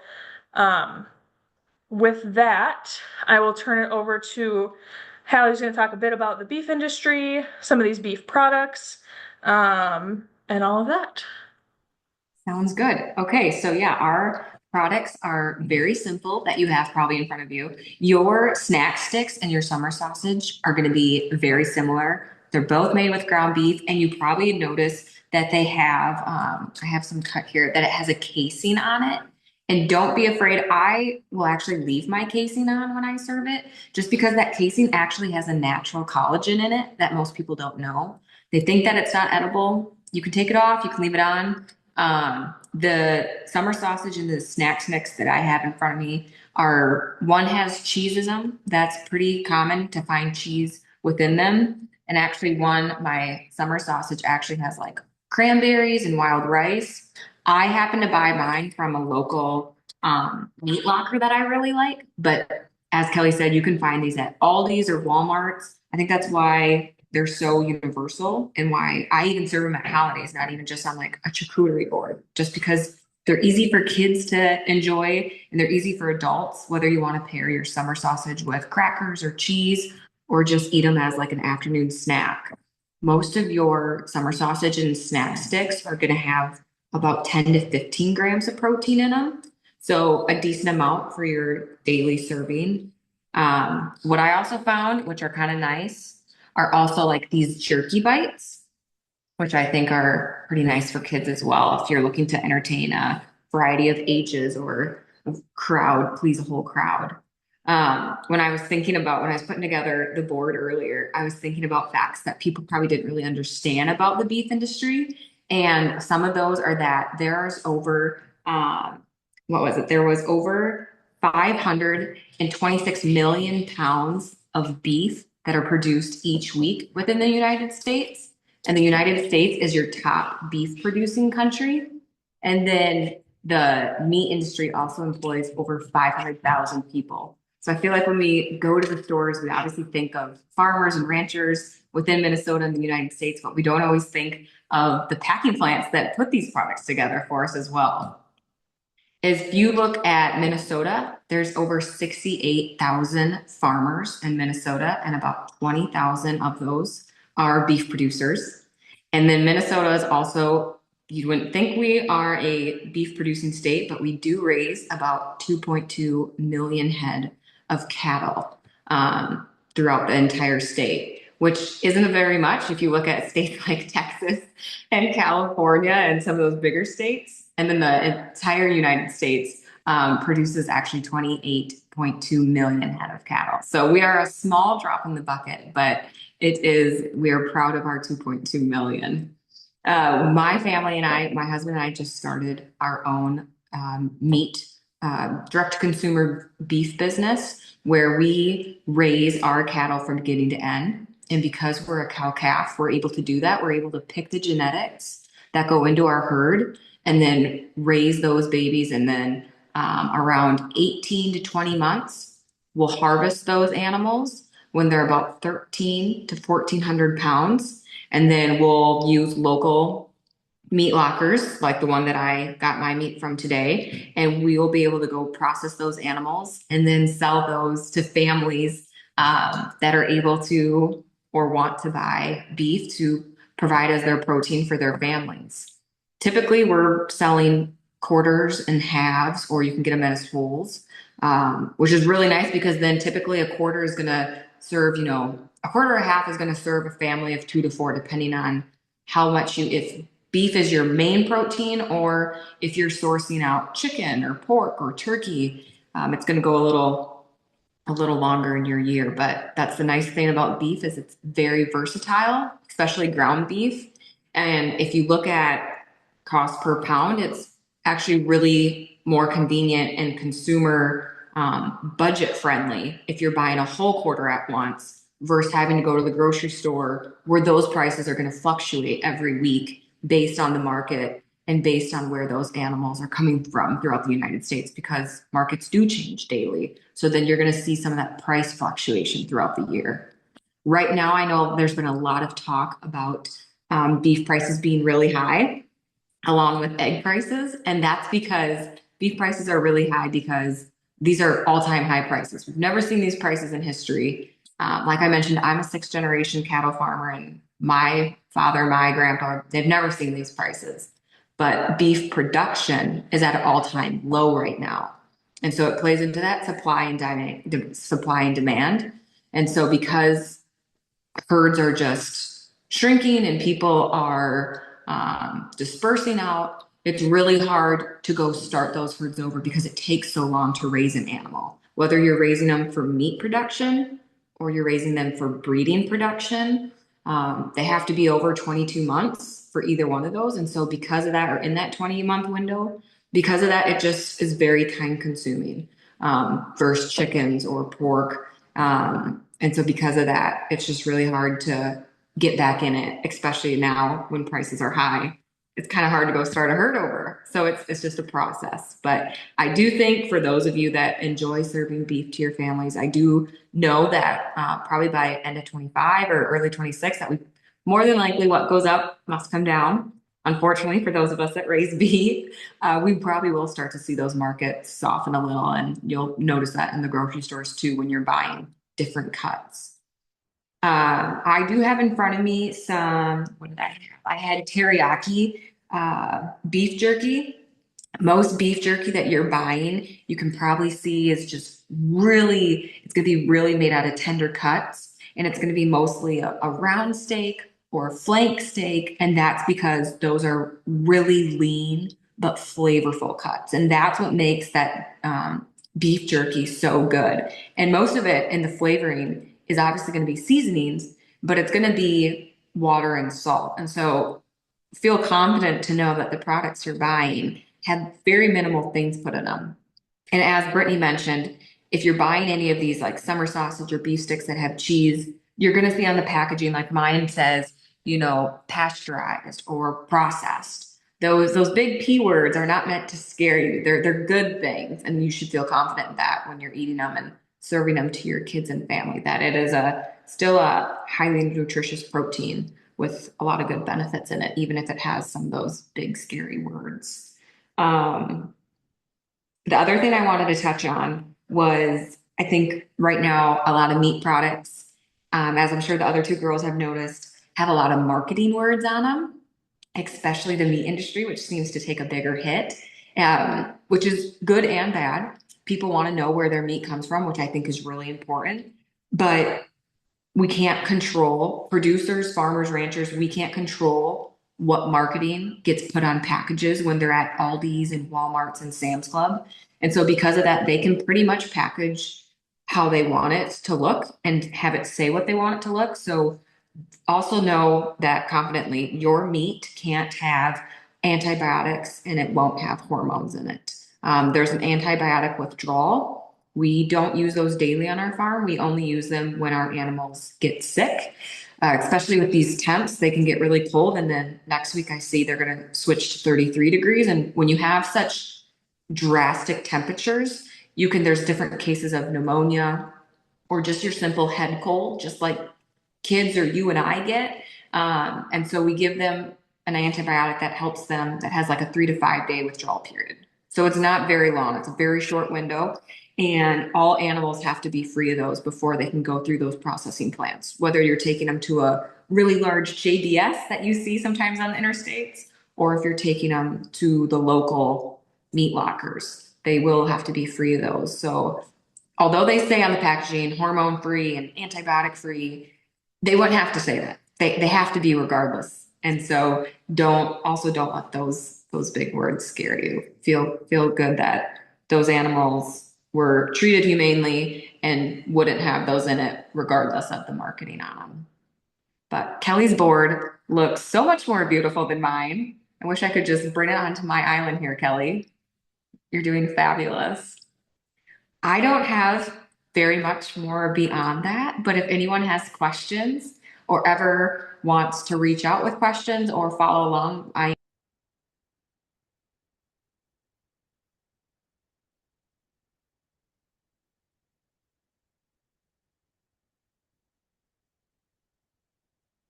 with that, I will turn it over to Hallie's going to talk a bit about the beef industry, some of these beef products, and all of that. Sounds good. Okay, so yeah, our products are very simple that you have probably in front of you. Your snack sticks and your summer sausage are going to be very similar. They're both made with ground beef, and you probably notice that they have, I have some cut here, that it has a casing on it. And don't be afraid, I will actually leave my casing on when I serve it, just because that casing actually has a natural collagen in it that most people don't know. They think that it's not edible. You can take it off, you can leave it on. The summer sausage and the snacks mix that I have in front of me are, one has cheesism. That's pretty common to find cheese within them. And actually my summer sausage actually has like cranberries and wild rice. I happen to buy mine from a local meat locker that I really like, but as Kelly said, you can find these at Aldi's or Walmart's. I think that's why they're so universal and why I even serve them at holidays, not even just on like a charcuterie board, just because they're easy for kids to enjoy and they're easy for adults, whether you want to pair your summer sausage with crackers or cheese or just eat them as like an afternoon snack. Most of your summer sausage and snack sticks are going to have about 10 to 15 grams of protein in them. So a decent amount for your daily serving. What I also found, which are kind of nice, are also like these jerky bites, which I think are pretty nice for kids as well. If you're looking to entertain a variety of ages or a crowd, please a whole crowd. When I was putting together the board earlier, I was thinking about facts that people probably didn't really understand about the beef industry. And some of those are that there's over what was it? There was over 526 million pounds of beef that are produced each week within the United States. And the United States is your top beef producing country. And then the meat industry also employs over 500,000 people. So I feel like when we go to the stores, we obviously think of farmers and ranchers within Minnesota and the United States, but we don't always think of the packing plants that put these products together for us as well. If you look at Minnesota, there's over 68,000 farmers in Minnesota, and about 20,000 of those are beef producers. And then Minnesota is also, you wouldn't think we are a beef producing state, but we do raise about 2.2 million head of cattle throughout the entire state, which isn't very much if you look at states like Texas and California and some of those bigger states. And then the entire United States produces actually 28.2 million head of cattle. So we are a small drop in the bucket, but we are proud of our 2.2 million. My family and I, my husband and I just started our own meat direct to consumer beef business where we raise our cattle from beginning to end. And because we're a cow calf, we're able to do that. We're able to pick the genetics that go into our herd and then raise those babies. And then around 18 to 20 months, we'll harvest those animals when they're about 13 to 1,400 pounds. And then we'll use local meat lockers like the one that I got my meat from today. And we will be able to go process those animals and then sell those to families that are able to or want to buy beef to provide as their protein for their families. Typically, we're selling quarters and halves, or you can get them as wholes, which is really nice because then typically a quarter is going to serve, a quarter or a half is going to serve a family of 2 to 4, depending on how much if beef is your main protein or if you're sourcing out chicken or pork or turkey, it's going to go a little longer in your year. But that's the nice thing about beef is it's very versatile, especially ground beef. And if you look at cost per pound, it's actually really more convenient and consumer budget friendly if you're buying a whole quarter at once versus having to go to the grocery store where those prices are going to fluctuate every week based on the market and based on where those animals are coming from throughout the United States, because markets do change daily. So then you're going to see some of that price fluctuation throughout the year. Right now, I know there's been a lot of talk about beef prices being really high, along with egg prices. And that's because beef prices are really high because these are all-time high prices. We've never seen these prices in history. Like I mentioned, I'm a 6th generation cattle farmer, and my father, my grandpa, they've never seen these prices. But beef production is at an all-time low right now. And so it plays into that supply and demand. And so because herds are just shrinking and people are dispersing out, it's really hard to go start those herds over because it takes so long to raise an animal. Whether you're raising them for meat production or you're raising them for breeding production, they have to be over 22 months for either one of those. And so because of that, or in that 20-month window, because of that, it just is very time consuming versus chickens or pork. And so because of that, it's just really hard to get back in it, especially now when prices are high. It's kind of hard to go start a herd over. So it's just a process. But I do think for those of you that enjoy serving beef to your families, I do know that probably by end of 25 or early 26, that we more than likely what goes up must come down. Unfortunately, for those of us that raise beef, we probably will start to see those markets soften a little, and you'll notice that in the grocery stores too when you're buying different cuts. I do have in front of me some, what did I have? I had teriyaki beef jerky. Most beef jerky that you're buying, you can probably see is just really, it's going to be really made out of tender cuts. And it's going to be mostly a round steak or a flank steak. And that's because those are really lean but flavorful cuts. And that's what makes that beef jerky so good. And most of it in the flavoring is obviously going to be seasonings, but it's going to be water and salt. And so feel confident to know that the products you're buying have very minimal things put in them. And as Brittany mentioned, if you're buying any of these like summer sausage or beef sticks that have cheese, you're going to see on the packaging, like mine says, pasteurized or processed. Those big P words are not meant to scare you. They're good things, and you should feel confident in that when you're eating them and serving them to your kids and family. That it is still a highly nutritious protein with a lot of good benefits in it, even if it has some of those big scary words. The other thing I wanted to touch on was I think right now a lot of meat products, as I'm sure the other two girls have noticed, have a lot of marketing words on them, especially the meat industry, which seems to take a bigger hit, which is good and bad. People want to know where their meat comes from, which I think is really important. But we can't control producers, farmers, ranchers. We can't control what marketing gets put on packages when they're at Aldi's and Walmart's and Sam's Club. And so because of that, they can pretty much package how they want it to look and have it say what they want it to look. So also know that confidently your meat can't have antibiotics and it won't have hormones in it. There's an antibiotic withdrawal. We don't use those daily on our farm. We only use them when our animals get sick, especially with these temps. They can get really cold. And then next week, I see they're going to switch to 33 degrees. And when you have such drastic temperatures, there's different cases of pneumonia or just your simple head cold, just like kids or you and I get. And so we give them an antibiotic that helps them, that has like a 3 to 5 day withdrawal period. So it's not very long. It's a very short window. And all animals have to be free of those before they can go through those processing plants, whether you're taking them to a really large JBS that you see sometimes on the interstates, or if you're taking them to the local meat lockers, they will have to be free of those. So although they say on the packaging hormone free and antibiotic free, they wouldn't have to say that. They have to be regardless. And so don't let those big words scare you. Feel good that those animals were treated humanely and wouldn't have those in it regardless of the marketing on them. But Kelly's board looks so much more beautiful than mine. I wish I could just bring it onto my island here, Kelly. You're doing fabulous. I don't have very much more beyond that, but if anyone has questions or ever wants to reach out with questions or follow along,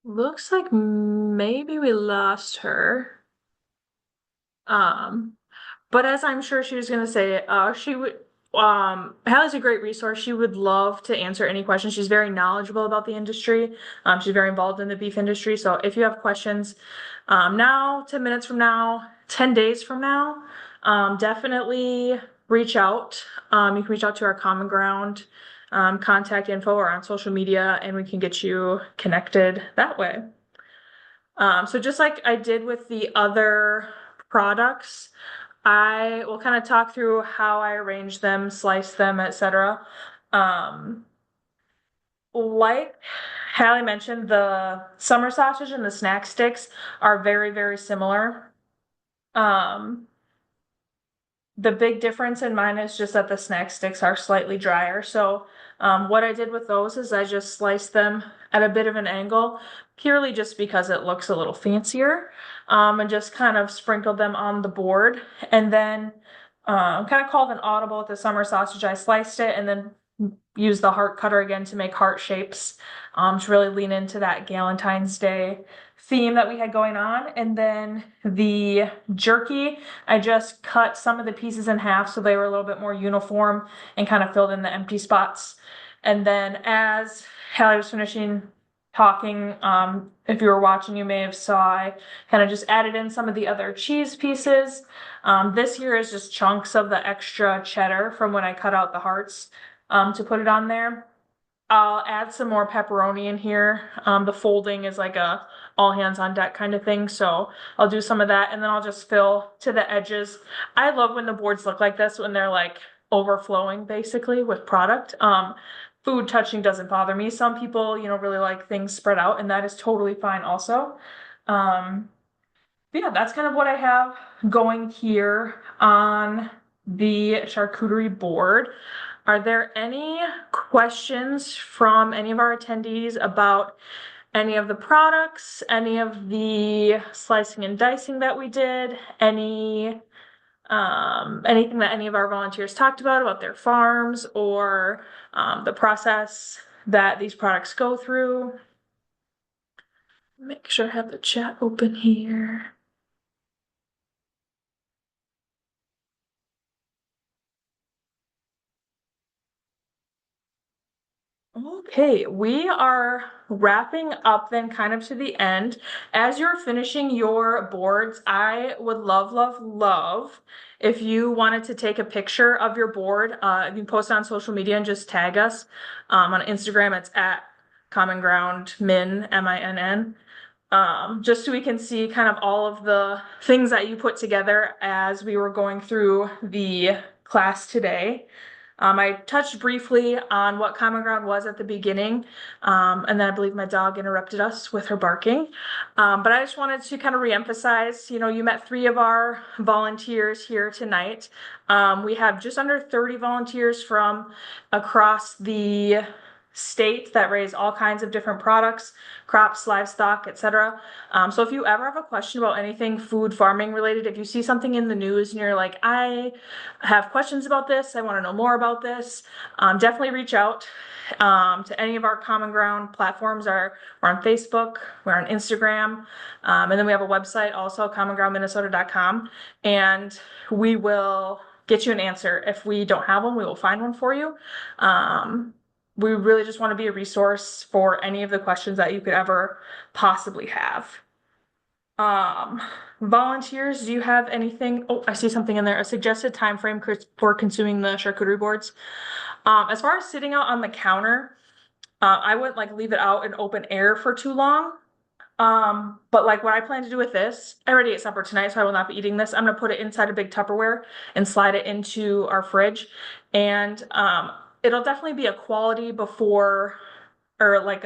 Looks like maybe we lost her. But as I'm sure she was gonna say, she would Hallie's a great resource. She would love to answer any questions. She's very knowledgeable about the industry. She's very involved in the beef industry. So if you have questions, now, 10 minutes from now, 10 days from now, definitely reach out. You can reach out to our Common Ground contact info or on social media, and we can get you connected that way. So just like I did with the other products, I will kind of talk through how I arrange them, slice them, etc. Like Hallie mentioned, the summer sausage and the snack sticks are very, very similar. The big difference in mine is just that the snack sticks are slightly drier. So what I did with those is I just sliced them at a bit of an angle, purely just because it looks a little fancier, and just kind of sprinkled them on the board. And then kind of called an audible with the summer sausage. I sliced it and then used the heart cutter again to make heart shapes, to really lean into that Galentine's Day theme that we had going on. And then the jerky, I just cut some of the pieces in half so they were a little bit more uniform and kind of filled in the empty spots. And then as Hallie was finishing talking, if you were watching, you may have saw I kind of just added in some of the other cheese pieces. This here is just chunks of the extra cheddar from when I cut out the hearts, to put it on there. I'll add some more pepperoni in here. The folding is like a all hands on deck kind of thing. So I'll do some of that and then I'll just fill to the edges. I love when the boards look like this, when they're like overflowing basically with product. Food touching doesn't bother me. Some people, really like things spread out, and that is totally fine also. But yeah, that's kind of what I have going here on the charcuterie board. Are there any questions from any of our attendees about any of the products, any of the slicing and dicing that we did, anything that any of our volunteers talked about their farms or the process that these products go through? Make sure I have the chat open here. Okay, we are wrapping up then kind of to the end. As you're finishing your boards, I would love if you wanted to take a picture of your board. If you post it on social media and just tag us. On Instagram, it's at CommonGround Min, MINN. Just so we can see kind of all of the things that you put together as we were going through the class today. I touched briefly on what Common Ground was at the beginning, and then I believe my dog interrupted us with her barking. But I just wanted to kind of reemphasize, you met 3 of our volunteers here tonight. We have just under 30 volunteers from across the state that raise all kinds of different products, crops, livestock, etc. So if you ever have a question about anything food farming related, if you see something in the news and you're like, I have questions about this, I want to know more about this, definitely reach out to any of our Common Ground platforms. We're on Facebook, we're on Instagram, and then we have a website also, commongroundminnesota.com, and we will get you an answer. If we don't have one, we will find one for you. We really just want to be a resource for any of the questions that you could ever possibly have. Volunteers, do you have anything? Oh, I see something in there. A suggested time frame for consuming the charcuterie boards. As far as sitting out on the counter, I wouldn't like leave it out in open air for too long. But like what I plan to do with this, I already ate supper tonight, so I will not be eating this. I'm gonna put it inside a big Tupperware and slide it into our fridge. And it'll definitely be a quality before, or like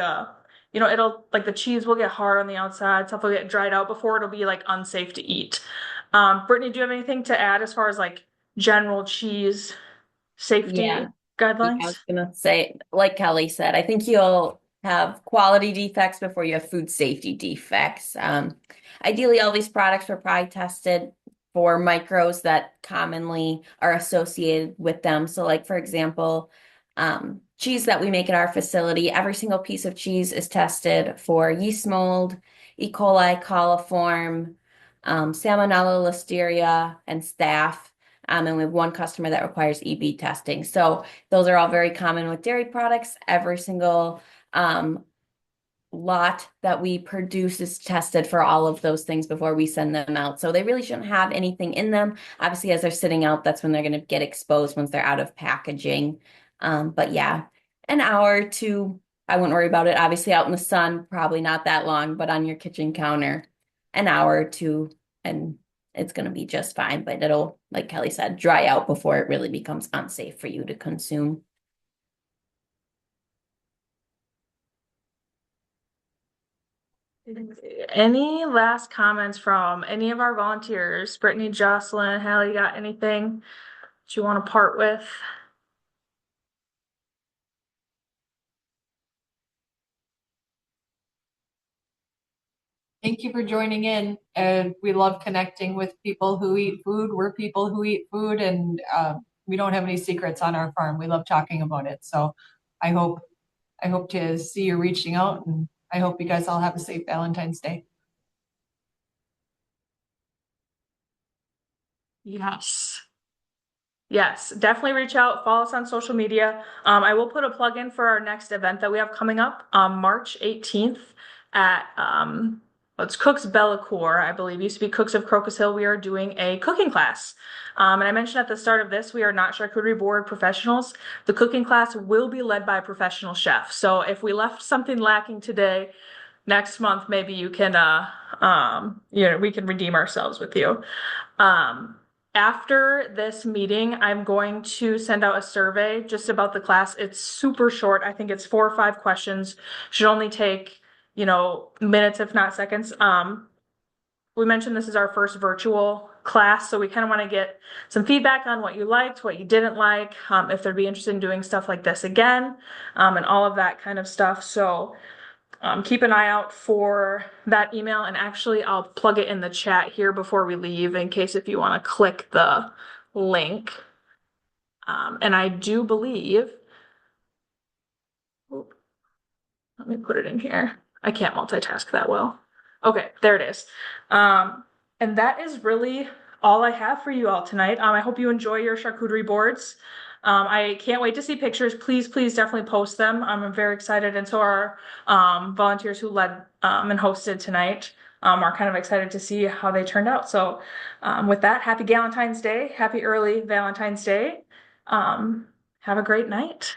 it'll like the cheese will get hard on the outside, stuff will get dried out before it'll be like unsafe to eat. Brittany, do you have anything to add as far as like general cheese safety Yeah. Yeah, I guidelines? was gonna say, like Kelly said, I think you'll have quality defects before you have food safety defects. Ideally, all these products were probably tested for micros that commonly are associated with them. So, like for example, cheese that we make at our facility, every single piece of cheese is tested for yeast mold, E. coli, coliform, Salmonella, Listeria, and staph. And we have one customer that requires EB testing. So those are all very common with dairy products. Every single lot that we produce is tested for all of those things before we send them out. So they really shouldn't have anything in them. Obviously, as they're sitting out, that's when they're going to get exposed once they're out of packaging. But yeah, an hour or two, I wouldn't worry about it. Obviously, out in the sun, probably not that long, but on your kitchen counter, an hour or two, and it's going to be just fine. But it'll, like Kelly said, dry out before it really becomes unsafe for you to consume. Any last comments from any of our volunteers? Brittany, Jocelyn, Hallie, got anything that you want to part with? Thank you for joining in. And we love connecting with people who eat food. We're people who eat food, and we don't have any secrets on our farm. We love talking about it. So I hope to see you reaching out, and I hope you guys all have a safe Valentine's Day. Yes. Yes, definitely reach out, follow us on social media. I will put a plug in for our next event that we have coming up on March 18th at it's Cooks Bellacourt, I believe. It used to be Cooks of Crocus Hill. We are doing a cooking class. And I mentioned at the start of this, we are not charcuterie board professionals. The cooking class will be led by a professional chef. So if we left something lacking today, next month maybe you can we can redeem ourselves with you. After this meeting, I'm going to send out a survey just about the class. It's super short. I think it's 4 or 5 questions. Should only take, minutes, if not seconds. we mentioned this is our first virtual class, so we kind of want to get some feedback on what you liked, what you didn't like, if they'd be interested in doing stuff like this again, and all of that kind of stuff. So keep an eye out for that email, and actually I'll plug it in the chat here before we leave in case if you want to click the link. And I do believe, let me put it in here. I can't multitask that well. Okay, there it is. And that is really all I have for you all tonight. I hope you enjoy your charcuterie boards. I can't wait to see pictures. Please, please definitely post them. I'm very excited, and so are volunteers who led and hosted tonight are kind of excited to see how they turned out. So with that, happy Valentine's Day. Happy early Valentine's Day. Have a great night.